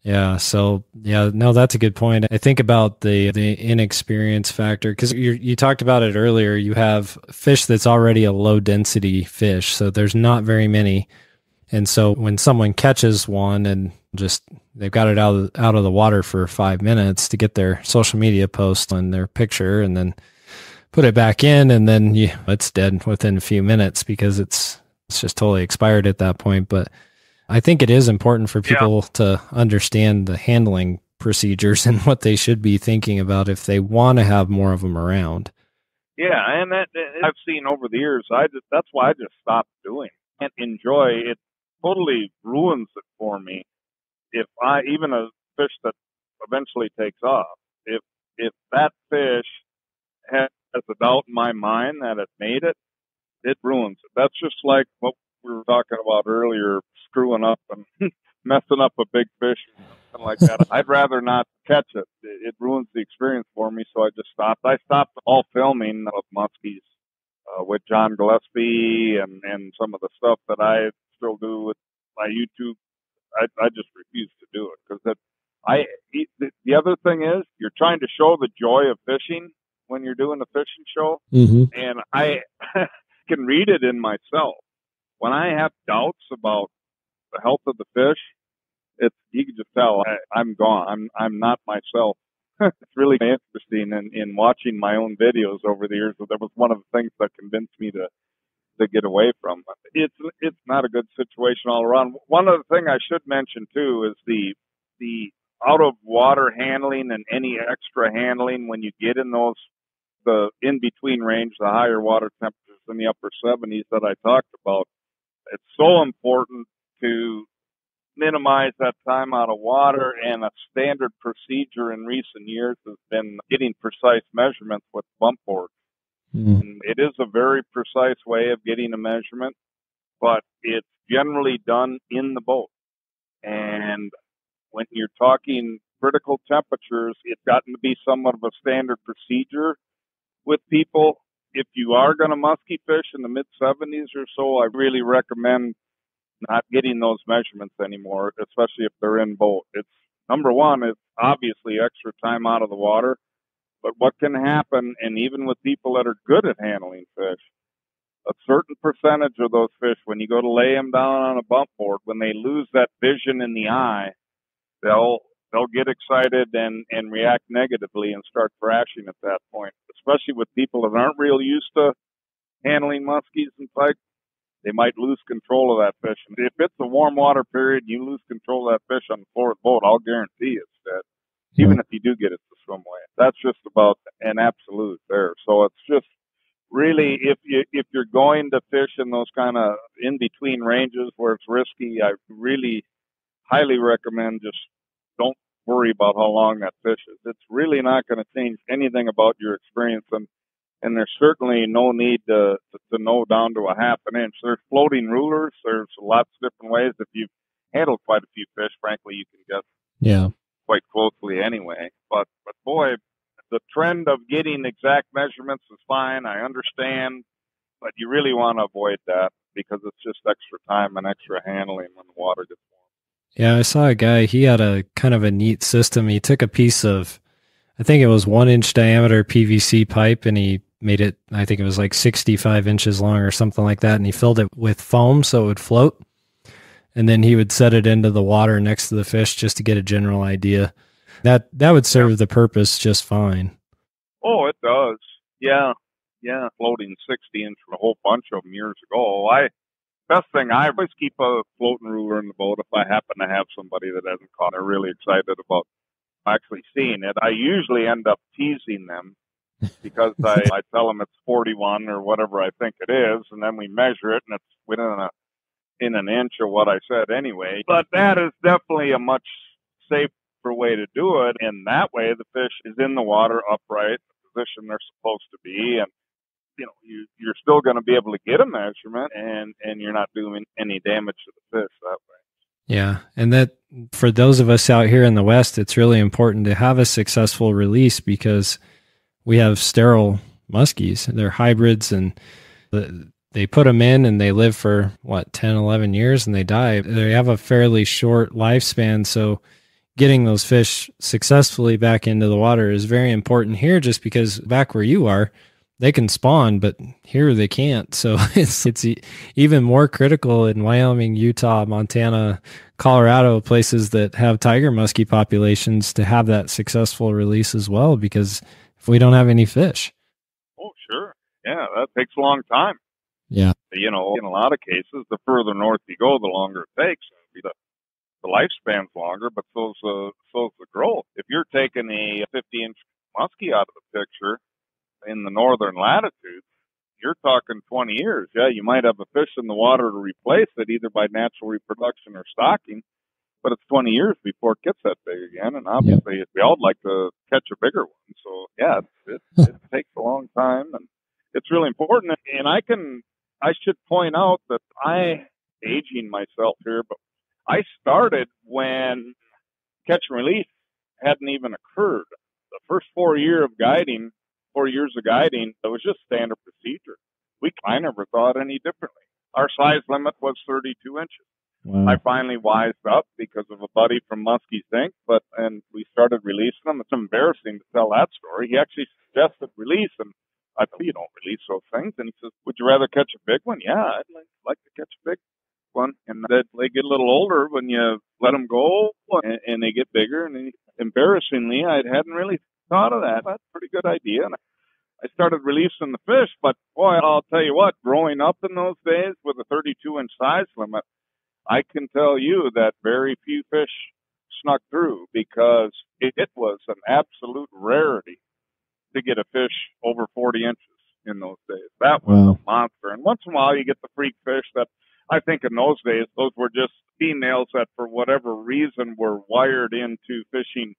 Yeah. So yeah, no, that's a good point. I think about the inexperience factor because you talked about it earlier. You have fish that's already a low density fish, so there's not very many. And so when someone catches one and just they've got it out of the water for 5 minutes to get their social media post on their picture and then put it back in, and then it's dead within a few minutes because it's just totally expired at that point. But I think it is important for people to understand the handling procedures and what they should be thinking about if they want to have more of them around. Yeah, and that I've seen over the years. That's why I just stopped doing it. And enjoy it. Totally ruins it for me. If even a fish that eventually takes off, if that fish has a doubt in my mind that it made it, it ruins it. That's just like what we were talking about earlier, screwing up and messing up a big fish or something like that. I'd rather not catch it. It ruins the experience for me, so I just stopped. I stopped all filming of muskies with John Gillespie and some of the stuff that I still do with my YouTube. I just refuse to do it because the other thing is you're trying to show the joy of fishing when you're doing a fishing show, and I can read it in myself. When I have doubts about the health of the fish, you can just tell I'm gone. I'm not myself. It's really interesting in watching my own videos over the years. That was one of the things that convinced me to get away from it. It's not a good situation all around. One other thing I should mention too is the out of water handling and any extra handling when you get in the in between range, the higher water temperatures in the upper 70s that I talked about. It's so important to minimize that time out of water, and a standard procedure in recent years has been getting precise measurements with bump boards. And it is a very precise way of getting a measurement, but it's generally done in the boat. And when you're talking critical temperatures, it's gotten to be somewhat of a standard procedure with people. If you are going to musky fish in the mid 70s or so, I really recommend not getting those measurements anymore, especially if they're in boat. It's number one, it's obviously extra time out of the water. But what can happen, and even with people that are good at handling fish, a certain percentage of those fish, when you go to lay them down on a bump board, when they lose that vision in the eye, they'll get excited and react negatively and start thrashing at that point, especially with people that aren't real used to handling muskies and pike. They might lose control of that fish. And if it's a warm water period, you lose control of that fish on the floor of the boat, I'll guarantee it's dead. Even if you do get it to swim away. That's just about an absolute there. So it's just really, if you're going to fish in those kind of in-between ranges where it's risky, I really highly recommend just don't worry about how long that fish is. It's really not going to change anything about your experience, and there's certainly no need to know down to a half an inch. There's floating rulers. There's lots of different ways. If you've handled quite a few fish, frankly, you can guess quite closely anyway. But boy, the trend of getting exact measurements is fine. I understand, but you really want to avoid that because it's just extra time and extra handling when the water gets warm. Yeah, I saw a guy, he had a kind of a neat system. He took a piece of, I think it was 1-inch diameter PVC pipe, and he made it, I think it was like 65 inches long or something like that, and he filled it with foam so it would float. And then he would set it into the water next to the fish just to get a general idea. That would serve the purpose just fine. Oh, it does. Yeah. Floating 60-inch for a whole bunch of them years ago. Best thing, I always keep a floating ruler in the boat if I happen to have somebody that hasn't caught. They're really excited about actually seeing it. I usually end up teasing them because I tell them it's 41 or whatever I think it is, and then we measure it, and it's within an inch of what I said anyway. But that is definitely a much safer way to do it, and that way the fish is in the water upright, the position they're supposed to be, and you're still going to be able to get a measurement, and you're not doing any damage to the fish that way. Yeah, and that for those of us out here in the West, it's really important to have a successful release because we have sterile muskies. They're hybrids, and they put them in and they live for 10, 11 years and they die. They have a fairly short lifespan. So getting those fish successfully back into the water is very important here, just because back where you are, they can spawn, but here they can't. So it's even more critical in Wyoming, Utah, Montana, Colorado, places that have tiger muskie populations, to have that successful release as well, because if we don't have any fish. Oh, sure. Yeah, that takes a long time. Yeah. You know, in a lot of cases, the further north you go, the longer it takes. The lifespan's longer, but so's the growth. If you're taking a 50-inch muskie out of the picture in the northern latitudes, you're talking 20 years. Yeah, you might have a fish in the water to replace it, either by natural reproduction or stocking, but it's 20 years before it gets that big again. And obviously, we all like to catch a bigger one. So, yeah, it takes a long time, and it's really important. And I should point out that aging myself here, but I started when catch and release hadn't even occurred. The first 4 years of guiding, it was just standard procedure. I never thought any differently. Our size limit was 32 inches. Wow. I finally wised up because of a buddy from Muskie's Inc., and we started releasing them. It's embarrassing to tell that story. He actually suggested release, and I thought, you don't release those things. And he says, would you rather catch a big one? Yeah, I'd like to catch a big one. And they get a little older when you let them go, and they get bigger. And embarrassingly, I hadn't really thought of that. That's a pretty good idea. And I started releasing the fish, but boy, I'll tell you what, growing up in those days with a 32-inch size limit, I can tell you that very few fish snuck through, because it was an absolute rarity to get a fish over 40 inches in those days. That was a monster. And once in a while you get the freak fish that, I think in those days, those were just females that for whatever reason were wired into fishing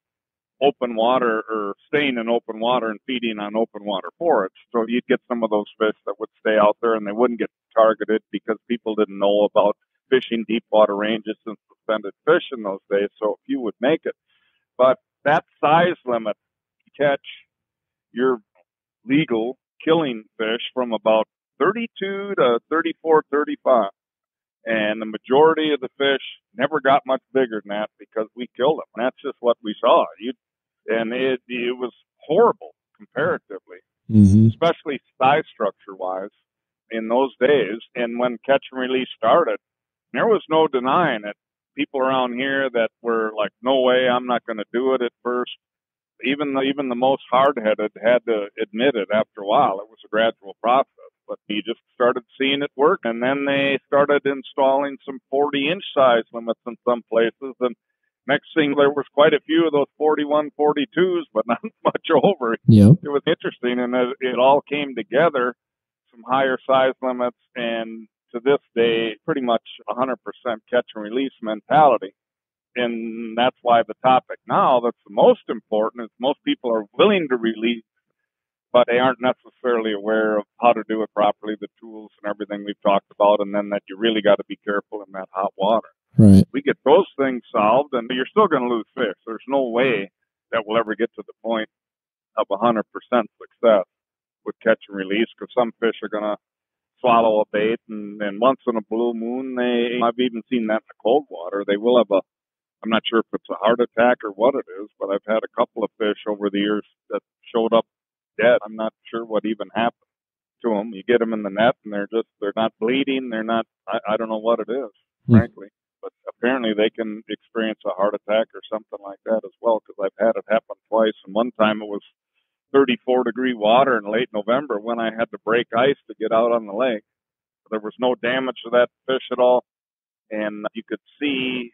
open water or staying in open water and feeding on open water forage. So you'd get some of those fish that would stay out there and they wouldn't get targeted because people didn't know about fishing deep water ranges and suspended fish in those days. So few would make it. But that size limit, you catch your legal killing fish from about 32 to 34, 35. And the majority of the fish never got much bigger than that because we killed them. And that's just what we saw. And it was horrible comparatively, especially size structure-wise in those days. And when catch and release started, there was no denying it. People around here that were like, no way, I'm not going to do it at first. Even the most hard-headed had to admit it after a while. It was a gradual process. But you just started seeing it work, and then they started installing some 40-inch size limits in some places, and next thing, there was quite a few of those 41, 42s, but not much over. Yep. It was interesting, and it all came together, some higher size limits, and to this day, pretty much 100% catch and release mentality. And that's why the topic now that's the most important is most people are willing to release, but they aren't necessarily aware of how to do it properly, the tools and everything we've talked about, and then that you really got to be careful in that hot water. Right. We get those things solved, and you're still going to lose fish. There's no way that we'll ever get to the point of 100% success with catch and release, because some fish are going to swallow a bait, and once in a blue moon, I've even seen that in the cold water, they will have I'm not sure if it's a heart attack or what it is, but I've had a couple of fish over the years that showed up dead. I'm not sure what even happened to them. You get them in the net and they're not bleeding. I don't know what it is, frankly, but apparently they can experience a heart attack or something like that as well, because I've had it happen twice. And one time it was 34-degree water in late November when I had to break ice to get out on the lake. There was no damage to that fish at all. And you could see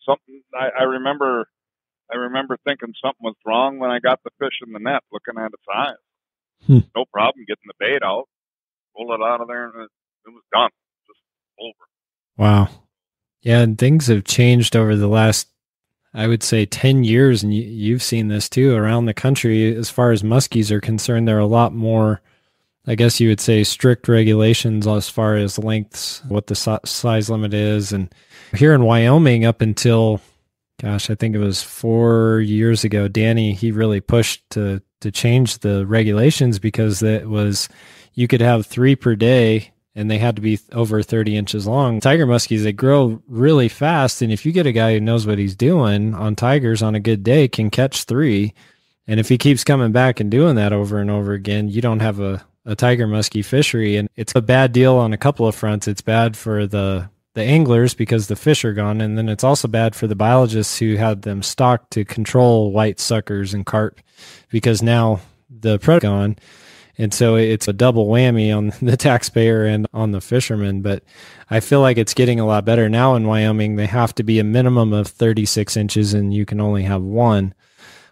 something. I remember thinking something was wrong when I got the fish in the net, looking at its eyes. No problem getting the bait out, pull it out of there, and it was done. Just over. Wow. Yeah, and things have changed over the last, I would say, 10 years, and you've seen this too, around the country. As far as muskies are concerned, there are a lot more, I guess you would say, strict regulations as far as lengths, what the size limit is. And here in Wyoming, up until, gosh, I think it was 4 years ago, Danny, he really pushed to change the regulations, because it was, you could have 3 per day and they had to be over 30 inches long. Tiger muskies, they grow really fast. And if you get a guy who knows what he's doing on tigers on a good day, can catch 3. And if he keeps coming back and doing that over and over again, you don't have a tiger muskie fishery. And it's a bad deal on a couple of fronts. It's bad for the anglers because the fish are gone. And then it's also bad for the biologists who had them stocked to control white suckers and carp, because now the predator's gone. And so it's a double whammy on the taxpayer and on the fisherman. But I feel like it's getting a lot better now in Wyoming. They have to be a minimum of 36 inches and you can only have 1.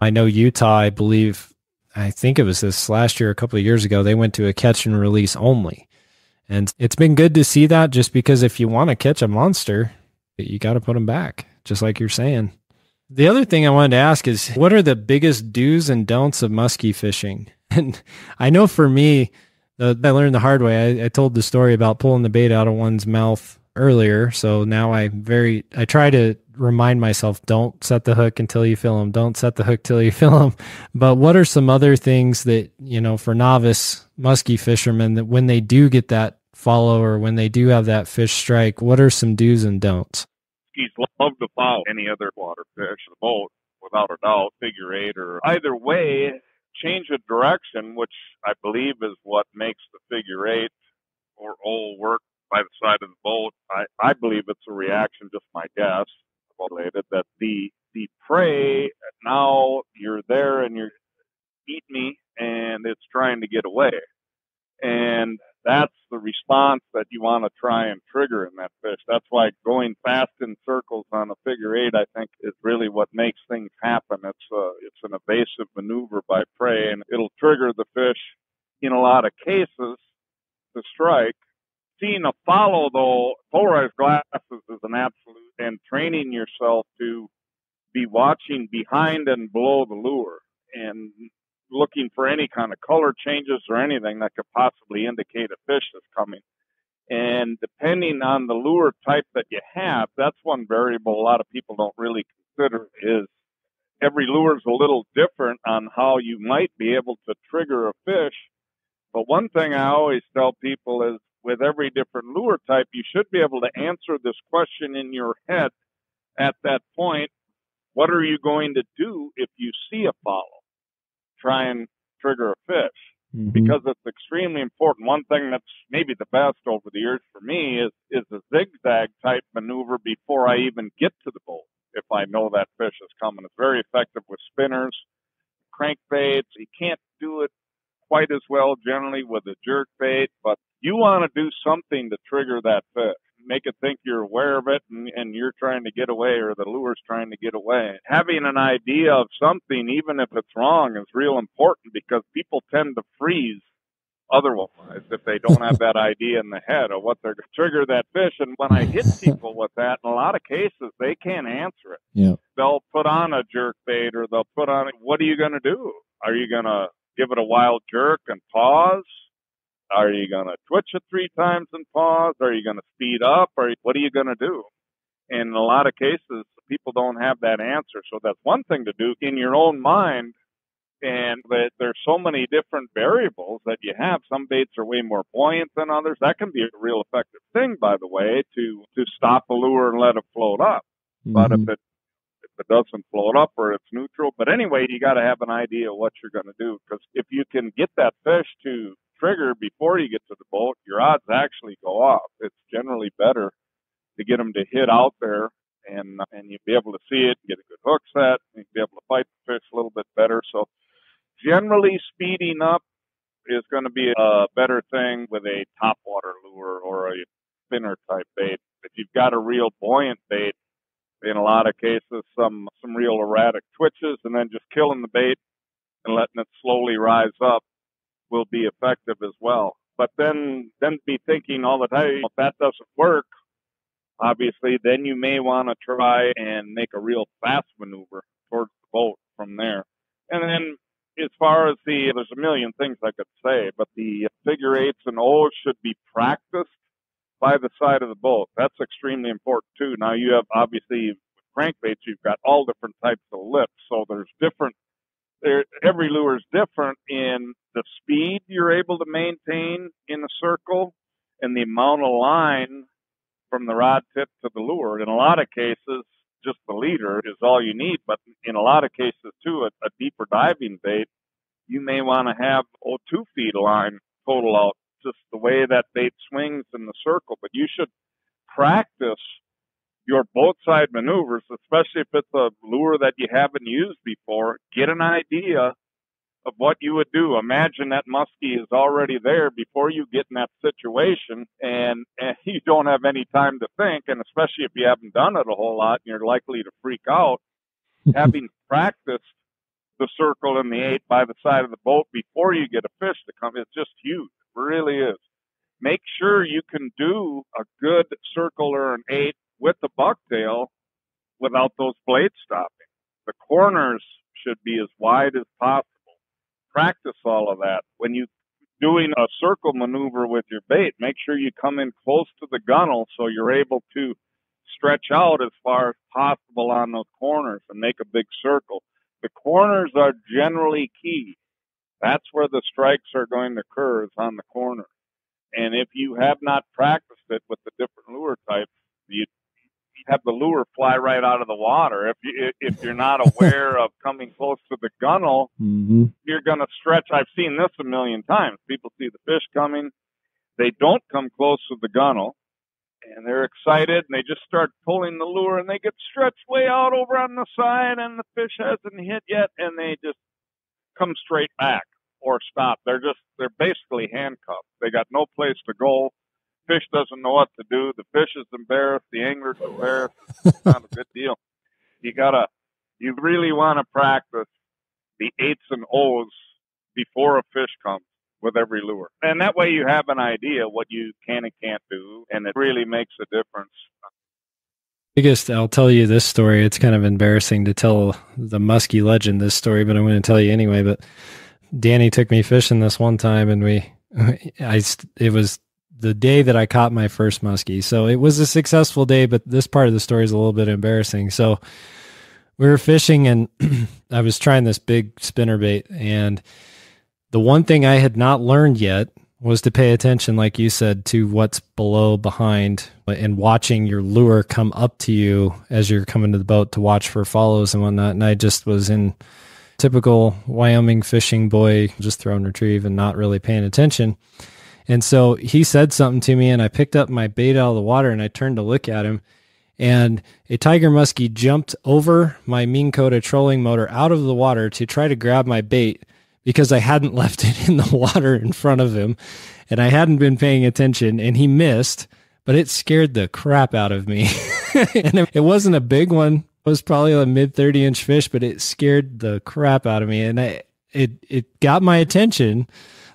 I know Utah, I think it was this last year, a couple of years ago, they went to a catch and release only. And it's been good to see that, just because if you want to catch a monster, you got to put them back, just like you're saying. The other thing I wanted to ask is, what are the biggest do's and don'ts of muskie fishing? And I know for me, I learned the hard way. I told the story about pulling the bait out of one's mouth earlier. So now I try to remind myself, don't set the hook until you feel them. Don't set the hook till you feel them. But what are some other things that, for novice muskie fishermen, that when they do get that follow or when they do have that fish strike, what are some do's and don'ts? Muskies love to follow any other water fish, the boat, without a doubt, figure 8 or either way. Change of direction, which I believe is what makes the figure 8 or O work by the side of the boat. I believe it's a reaction, just my guess, related that the prey, now you're there and you're eating me and it's trying to get away. And that's the response that you want to try and trigger in that fish. That's why going fast in circles on a figure 8, I think, is really what makes things happen. It's an evasive maneuver by prey, and it'll trigger the fish in a lot of cases to strike. Seeing a follow, though, polarized glasses is an absolute, and training yourself to be watching behind and below the lure and looking for any kind of color changes or anything that could possibly indicate a fish is coming. And depending on the lure type that you have, that's one variable a lot of people don't really consider, is every lure is a little different on how you might be able to trigger a fish. But one thing I always tell people is, with every different lure type, you should be able to answer this question in your head at that point. What are you going to do if you see a follow? Try and trigger a fish, because it's extremely important. One thing that's maybe the best over the years for me is a zigzag type maneuver before I even get to the boat. If I know that fish is coming, it's very effective with spinners, crankbaits. You can't do it quite as well generally with a jerk bait, but you want to do something to trigger that fish. Make it think you're aware of it and you're trying to get away, or the lure's trying to get away. Having an idea of something, even if it's wrong, is real important, because people tend to freeze otherwise if they don't have that idea in the head of what they're going to trigger that fish. And when I hit people with that, in a lot of cases, they can't answer it. Yeah. They'll put on a jerk bait, or they'll put on, what are you going to do? Are you going to give it a wild jerk and pause? Are you going to twitch it 3 times and pause? Are you going to speed up? What are you going to do? And in a lot of cases, people don't have that answer. So that's one thing to do in your own mind. And there's so many different variables that you have. Some baits are way more buoyant than others. That can be a real effective thing, by the way, to stop a lure and let it float up. But if it doesn't float up or it's neutral. But anyway, you got to have an idea of what you're going to do. Because if you can get that fish to trigger before you get to the boat, your odds actually go up. It's generally better to get them to hit out there, and you'll be able to see it, get a good hook set, and you'll be able to fight the fish a little bit better. So generally, speeding up is going to be a better thing with a topwater lure or a spinner type bait. If you've got a real buoyant bait, in a lot of cases, some real erratic twitches, and then just killing the bait and letting it slowly rise up will be effective as well. But then be thinking all the time, if that doesn't work, obviously, then you may want to try and make a real fast maneuver towards the boat from there. And then as far as there's a million things I could say, but the figure 8s and O's should be practiced by the side of the boat. That's extremely important too. Now you have, obviously, with crankbaits, you've got all different types of lips. So every lure is different in the speed you're able to maintain in a circle and the amount of line from the rod tip to the lure. In a lot of cases, just the leader is all you need, but in a lot of cases, too, a deeper diving bait, you may want to have 2 feet of line total out, just the way that bait swings in the circle. But you should practice your boat side maneuvers, especially if it's a lure that you haven't used before. Get an idea of what you would do. Imagine that muskie is already there before you get in that situation, and you don't have any time to think, and especially if you haven't done it a whole lot and you're likely to freak out. Having practiced the circle and the 8 by the side of the boat before you get a fish to come is just huge. It really is. Make sure you can do a good circle or an 8 with the bucktail without those blades stopping. The corners should be as wide as possible. Practice all of that. When you're doing a circle maneuver with your bait, make sure you come in close to the gunnel so you're able to stretch out as far as possible on those corners and make a big circle. The corners are generally key. That's where the strikes are going to occur, is on the corner. And if you have not practiced it with the different lure types, you have the lure fly right out of the water. If you're not aware of coming close to the gunnel, you're going to stretch. I've seen this a million times. People see the fish coming. They don't come close to the gunnel, and they're excited, and they just start pulling the lure, and they get stretched way out over on the side, and the fish hasn't hit yet, and they just come straight back or stop. They're basically handcuffed. They got no place to go. Fish doesn't know what to do. The fish is embarrassed. The angler's embarrassed. It's not a good deal. You really want to practice the 8s and O's before a fish comes with every lure. And that way you have an idea what you can and can't do, and it really makes a difference. I'll tell you this story. It's kind of embarrassing to tell the muskie legend this story, but I'm going to tell you anyway. But Danny took me fishing this one time, and it was the day that I caught my first muskie. So it was a successful day, but this part of the story is a little bit embarrassing. So we were fishing, and I was trying this big spinnerbait, and the one thing I had not learned yet was to pay attention, like you said, to what's below, behind, and watching your lure come up to you as you're coming to the boat to watch for follows and whatnot. And I just was in typical Wyoming fishing boy, just throw and retrieve and not really paying attention. And so he said something to me, and I picked up my bait out of the water, and I turned to look at him, and a tiger muskie jumped over my Minn Kota trolling motor out of the water to try to grab my bait because I hadn't left it in the water in front of him, and I hadn't been paying attention, and he missed, but it scared the crap out of me. And it wasn't a big one. It was probably a mid 30-inch fish, but it scared the crap out of me, and it got my attention.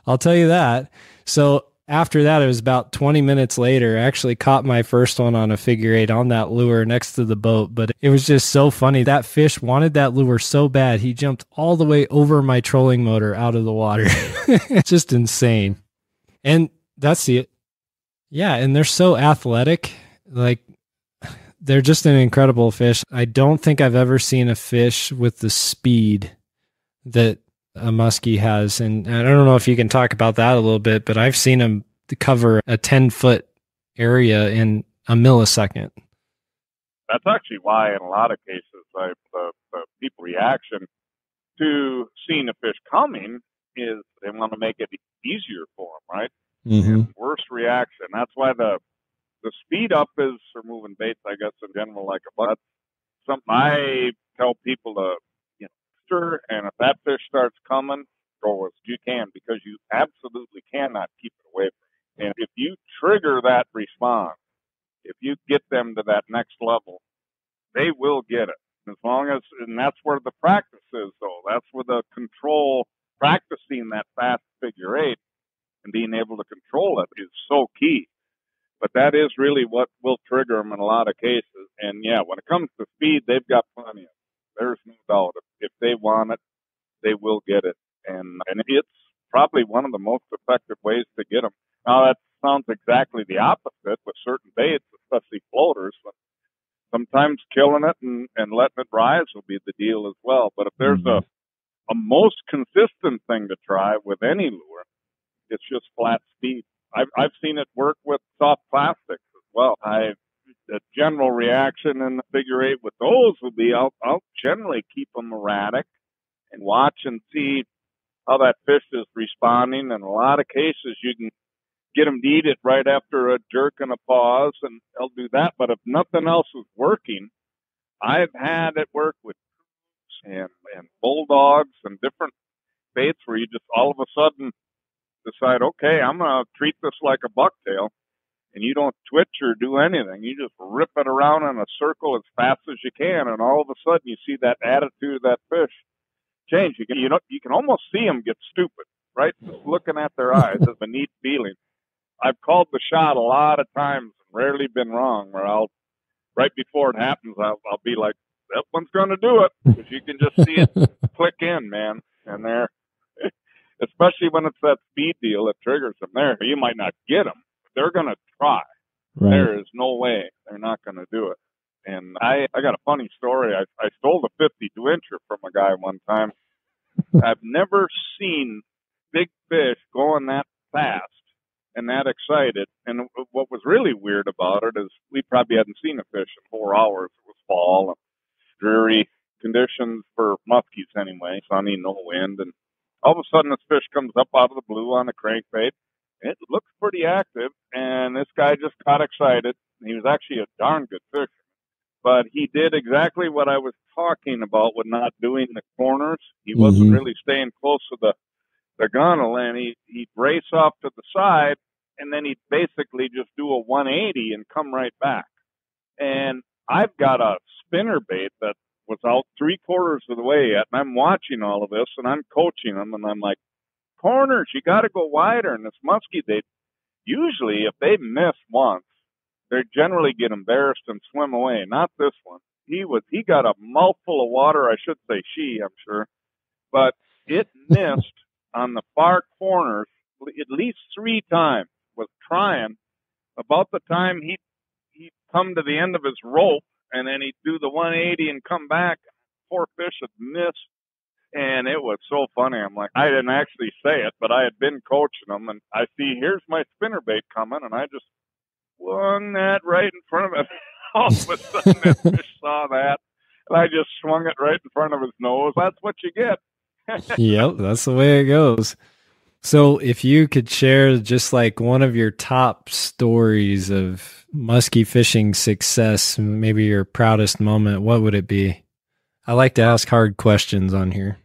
I'll tell you that. So after that, it was about 20 minutes later, I actually caught my first one on a figure 8 on that lure next to the boat. But it was just so funny. That fish wanted that lure so bad, he jumped all the way over my trolling motor out of the water. It's just insane. And that's it. Yeah, and they're so athletic. Like, they're just an incredible fish. I don't think I've ever seen a fish with the speed that a muskie has. And I don't know if you can talk about that a little bit, but I've seen them cover a 10-foot area in a millisecond. That's actually why in a lot of cases, the people reaction to seeing a fish coming is they want to make it easier for them, right? Mm-hmm. Worst reaction. That's why the speed up is for moving baits, I guess, in general, like a butt. Something I tell people to, and if that fish starts coming, go as you can, because you absolutely cannot keep it away from you. And if you trigger that response, if you get them to that next level, they will get it. As long as, and that's where the practice is, though. That's where the control, practicing that fast figure 8 and being able to control it is so key. But that is really what will trigger them in a lot of cases. And yeah, when it comes to speed, they've got plenty of it. There's no doubt. If they want it, they will get it. And it's probably one of the most effective ways to get them. Now, that sounds exactly the opposite with certain baits, especially floaters. But sometimes killing it and letting it rise will be the deal as well. But if there's a most consistent thing to try with any lure, it's just flat speed. I've seen it work with soft plastics as well. The general reaction in the figure eight with those would be I'll generally keep them erratic and watch and see how that fish is responding. In a lot of cases, you can get them to eat it right after a jerk and a pause, and they'll do that. But if nothing else is working, I've had it work with and bulldogs and different baits where you just all of a sudden decide, okay, I'm going to treat this like a bucktail, and you don't twitch or do anything. You just rip it around in a circle as fast as you can, and all of a sudden you see that attitude of that fish change. You can almost see them get stupid, right? Just looking at their eyes is a neat feeling. I've called the shot a lot of times and rarely been wrong, where right before it happens, I'll be like, that one's going to do it, because you can just see it click in, man. And they're, especially when it's that speed deal that triggers them there. You might not get them, but they're going to try. Right. There is no way they're not going to do it. And I got a funny story. I stole the 52-incher from a guy one time. I've never seen big fish going that fast and that excited. And what was really weird about it is we probably hadn't seen a fish in 4 hours. It was fall and dreary conditions for muskies anyway, sunny, no wind. And all of a sudden this fish comes up out of the blue on a crankbait. It looks pretty active, and this guy just got excited. He was actually a darn good fisherman. But he did exactly what I was talking about with not doing the corners. He wasn't really staying close to the gunnel, and he'd race off to the side, and then he'd basically just do a 180 and come right back. And I've got a spinner bait that was out 3/4 of the way yet, and I'm watching all of this, and I'm coaching him, and I'm like, corners, you got to go wider. And this muskie, usually if they miss once, they generally get embarrassed and swim away. Not this one. He got a mouthful of water. I should say she, I'm sure, but it missed on the far corners at least 3 times. Was trying. About the time he'd come to the end of his rope, and then he'd do the 180 and come back. Poor fish had missed. And it was so funny. I'm like, I didn't actually say it, but I had been coaching them, and I see, here's my spinnerbait coming, and I just swung that right in front of him. All of a sudden, that fish saw that, and I just swung it right in front of his nose. That's what you get. Yep, that's the way it goes. So if you could share just like one of your top stories of muskie fishing success, maybe your proudest moment, what would it be? I like to ask hard questions on here.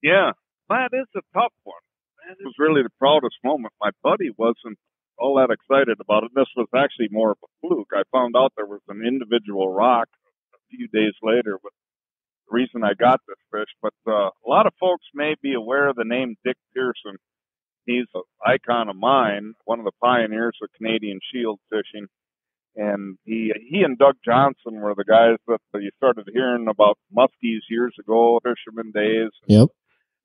Yeah, that is a tough one. That was really the proudest moment. My buddy wasn't all that excited about it. This was actually more of a fluke. I found out there was an individual rock a few days later, but the reason I got this fish. But a lot of folks may be aware of the name Dick Pearson. He's an icon of mine, one of the pioneers of Canadian shield fishing. And he and Doug Johnson were the guys that you started hearing about muskies years ago, fisherman days. Yep.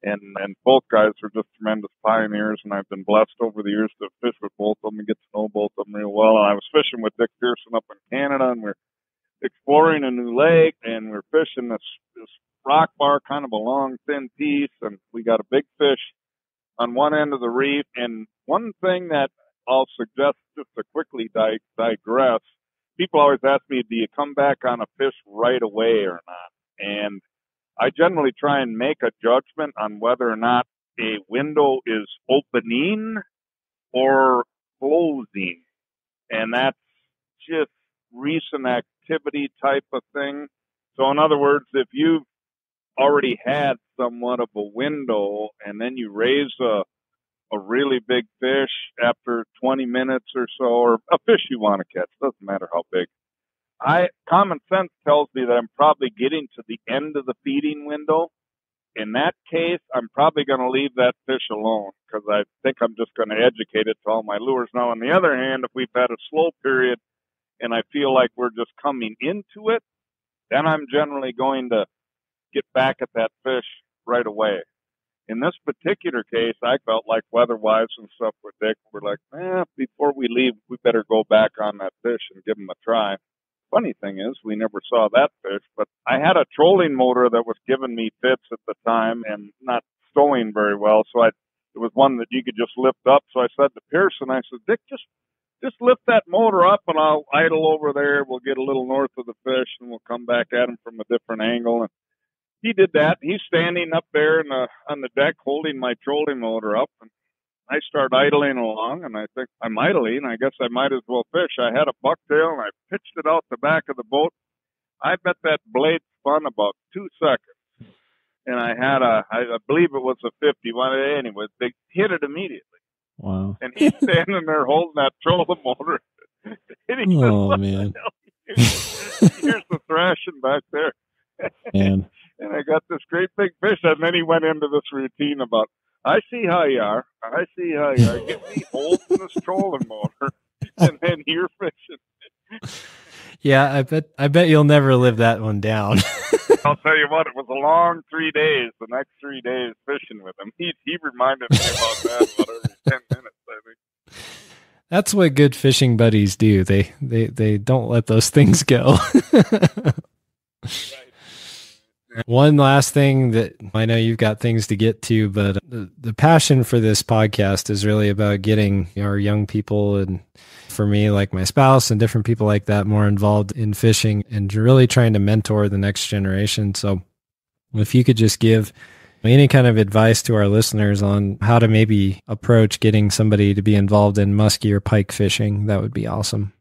And both guys are just tremendous pioneers, and I've been blessed over the years to fish with both of them and get to know both of them real well. And I was fishing with Dick Pearson up in Canada, and we're exploring a new lake, and we're fishing this rock bar, kind of a long, thin piece, and we got a big fish on one end of the reef. And one thing that I'll suggest, just to quickly digress, people always ask me, do you come back on a fish right away or not? And I generally try and make a judgment on whether or not a window is opening or closing. And that's just recent activity type of thing. So in other words, if you've already had somewhat of a window and then you raise a really big fish after 20 minutes or so, or a fish you want to catch, doesn't matter how big. Common sense tells me that I'm probably getting to the end of the feeding window. In that case, I'm probably going to leave that fish alone, because I think I'm just going to educate it to all my lures. Now, on the other hand, if we've had a slow period and I feel like we're just coming into it, then I'm generally going to get back at that fish right away. In this particular case, I felt like weather-wise and stuff with Dick, we're like, before we leave, we better go back on that fish and give him a try. Funny thing is, we never saw that fish, but I had a trolling motor that was giving me fits at the time and not stowing very well, so it it was one that you could just lift up. So I said to Pearson, I said, Dick, just lift that motor up and I'll idle over there. We'll get a little north of the fish and we'll come back at him from a different angle. And he did that. He's standing up there on the deck holding my trolling motor up. And I start idling along, and I think I'm idling. I guess I might as well fish. I had a bucktail, and I pitched it out the back of the boat. I bet that blade spun about 2 seconds. And I believe it was a 50. Well, anyway, they hit it immediately. Wow. And he's standing there holding that trolling motor. Man. Here's the thrashing back there. Man. And I got this great big fish. And then he went into this routine about, I see how you are. I see how you are. Get me holding this trolling motor, and then you're fishing. Yeah, I bet you'll never live that one down. I'll tell you what, it was a long 3 days. The next 3 days fishing with him, he reminded me about that about every 10 minutes, I think. That's what good fishing buddies do. They don't let those things go. Right. One last thing that I know you've got things to get to, but the passion for this podcast is really about getting our young people, and for me, like my spouse and different people like that, more involved in fishing and really trying to mentor the next generation. So if you could just give any kind of advice to our listeners on how to maybe approach getting somebody to be involved in muskie or pike fishing, that would be awesome.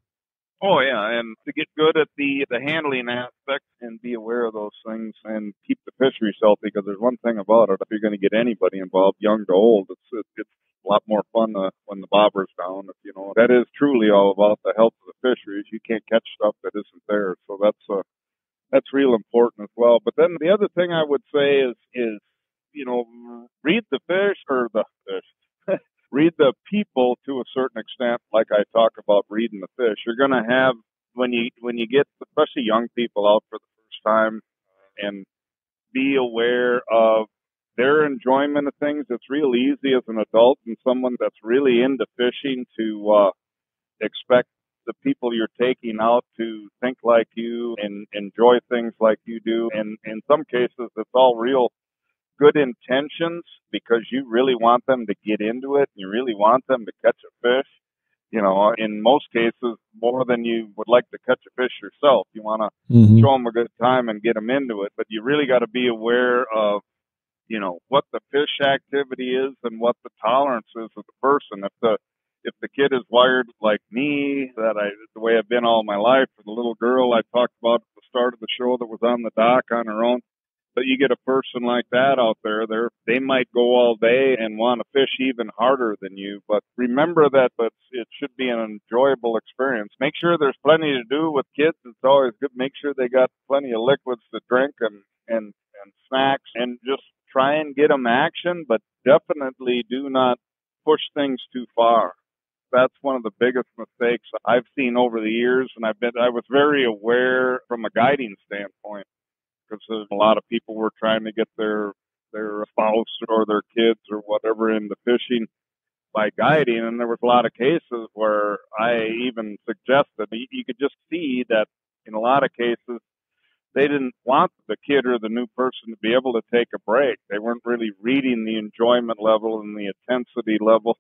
Oh, yeah, and to get good at the handling aspect and be aware of those things and keep the fisheries healthy, because there's one thing about it, if you're going to get anybody involved, young to old, it's a lot more fun when the bobber's down. If, that is truly all about the health of the fisheries. You can't catch stuff that isn't there, so that's real important as well. But then the other thing I would say is read the fish or the fish. Read the people to a certain extent, like I talk about reading the fish. You're going to have, when you get, especially young people out for the first time, and be aware of their enjoyment of things. It's real easy as an adult and someone that's really into fishing to expect the people you're taking out to think like you and enjoy things like you do. And in some cases, it's all real good intentions, because you really want them to get into it and you really want them to catch a fish. In most cases, more than you would like to catch a fish yourself. You want to show them a good time and get them into it, but you really got to be aware of, what the fish activity is and what the tolerance is of the person. If the kid is wired like me, the way I've been all my life, for the little girl I talked about at the start of the show that was on the dock on her own, but you get a person like that out there, they might go all day and want to fish even harder than you. But remember that it should be an enjoyable experience. Make sure there's plenty to do with kids. It's always good. Make sure they got plenty of liquids to drink and snacks, and just try and get them action, but definitely do not push things too far. That's one of the biggest mistakes I've seen over the years, and I was very aware from a guiding standpoint, because a lot of people were trying to get their spouse or their kids or whatever into fishing by guiding, and there was a lot of cases where I even suggested, you could just see that in a lot of cases they didn't want the kid or the new person to be able to take a break. They weren't really reading the enjoyment level and the intensity level.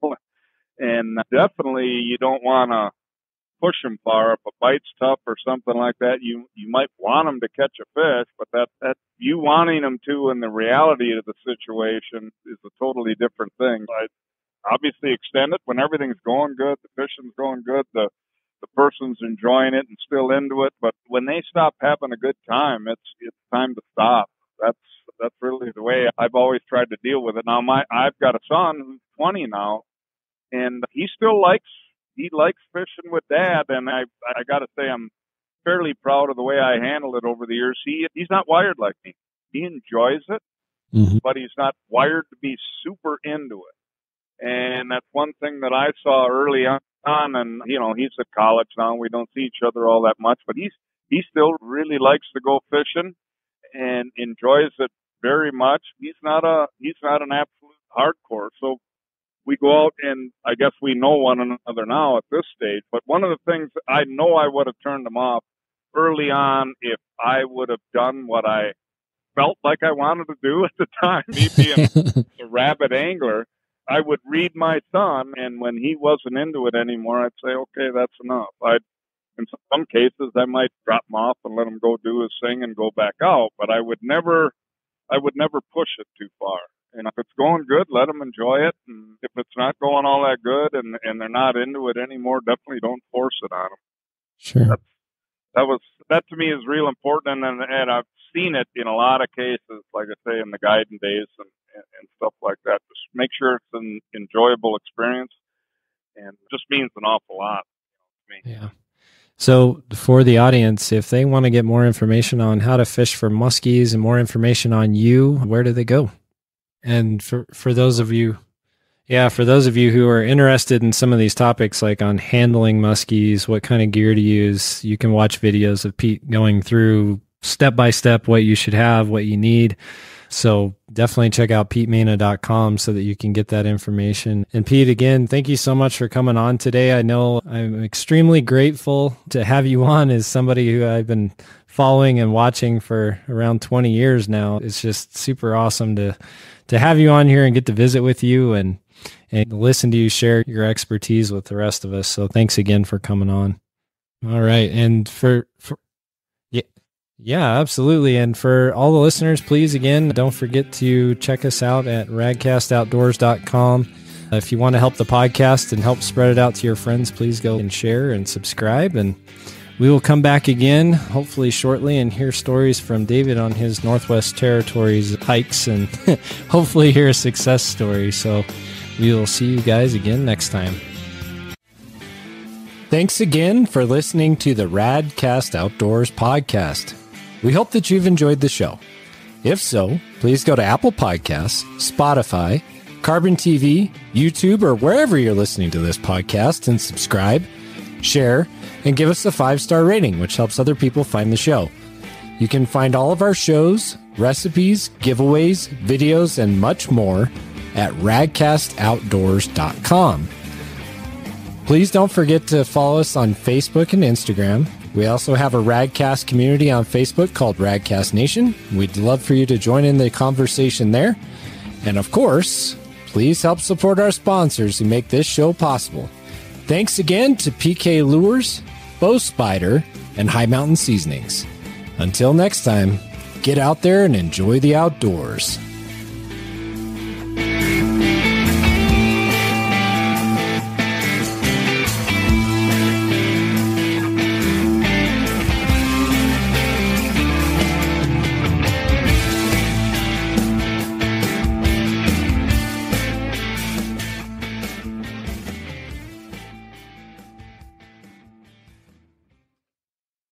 And definitely you don't want to push them far. If a bite's tough or something like that, you might want them to catch a fish, but that you wanting them to and the reality of the situation is a totally different thing. I obviously extend it when everything's going good, the fishing's going good, the person's enjoying it and still into it. But when they stop having a good time, it's time to stop. That's really the way I've always tried to deal with it. Now I've got a son who's 20 now, and he likes fishing with Dad, and I got to say I'm fairly proud of the way I handled it over the years. He's not wired like me. He enjoys it, but he's not wired to be super into it. And that's one thing that I saw early on, and he's at college now. We don't see each other all that much, but he still really likes to go fishing and enjoys it very much. He's not an absolute hardcore, so we go out, and I guess we know one another now at this stage. But one of the things I know I would have turned him off early on if I would have done what I felt like I wanted to do at the time, me being a rabid angler. I would read my son, and when he wasn't into it anymore, I'd say, okay, that's enough. In some cases, I might drop him off and let him go do his thing and go back out, but I would never push it too far. And if it's going good, let them enjoy it. And if it's not going all that good and they're not into it anymore, definitely don't force it on them. Sure. That to me is real important. And I've seen it in a lot of cases, like I say, in the guiding days and stuff like that. Just make sure it's an enjoyable experience, and it just means an awful lot to me. Yeah. So for the audience, if they want to get more information on how to fish for muskies and more information on you, where do they go? And for those of you who are interested in some of these topics, like on handling muskies, what kind of gear to use, you can watch videos of Pete going through step by step what you should have, what you need. So definitely check out PeteMaina.com so that you can get that information. And Pete, again, thank you so much for coming on today. I know I'm extremely grateful to have you on as somebody who I've been following and watching for around 20 years now. It's just super awesome to have you on here and get to visit with you and listen to you share your expertise with the rest of us. So thanks again for coming on. All right. And yeah, absolutely. And for all the listeners, please, again, don't forget to check us out at radcastoutdoors.com. If you want to help the podcast and help spread it out to your friends, please go and share and subscribe. And we will come back again, hopefully shortly, and hear stories from David on his Northwest Territories hikes and hopefully hear a success story. So we will see you guys again next time. Thanks again for listening to the Radcast Outdoors podcast. We hope that you've enjoyed the show. If so, please go to Apple Podcasts, Spotify, Carbon TV, YouTube, or wherever you're listening to this podcast and subscribe, share, and give us a 5-star rating, which helps other people find the show. You can find all of our shows, recipes, giveaways, videos, and much more at radcastoutdoors.com. Please don't forget to follow us on Facebook and Instagram. We also have a Radcast community on Facebook called Radcast Nation. We'd love for you to join in the conversation there. And of course, please help support our sponsors who make this show possible. Thanks again to PK Lures, Bow Spider, and High Mountain Seasonings. Until next time, get out there and enjoy the outdoors.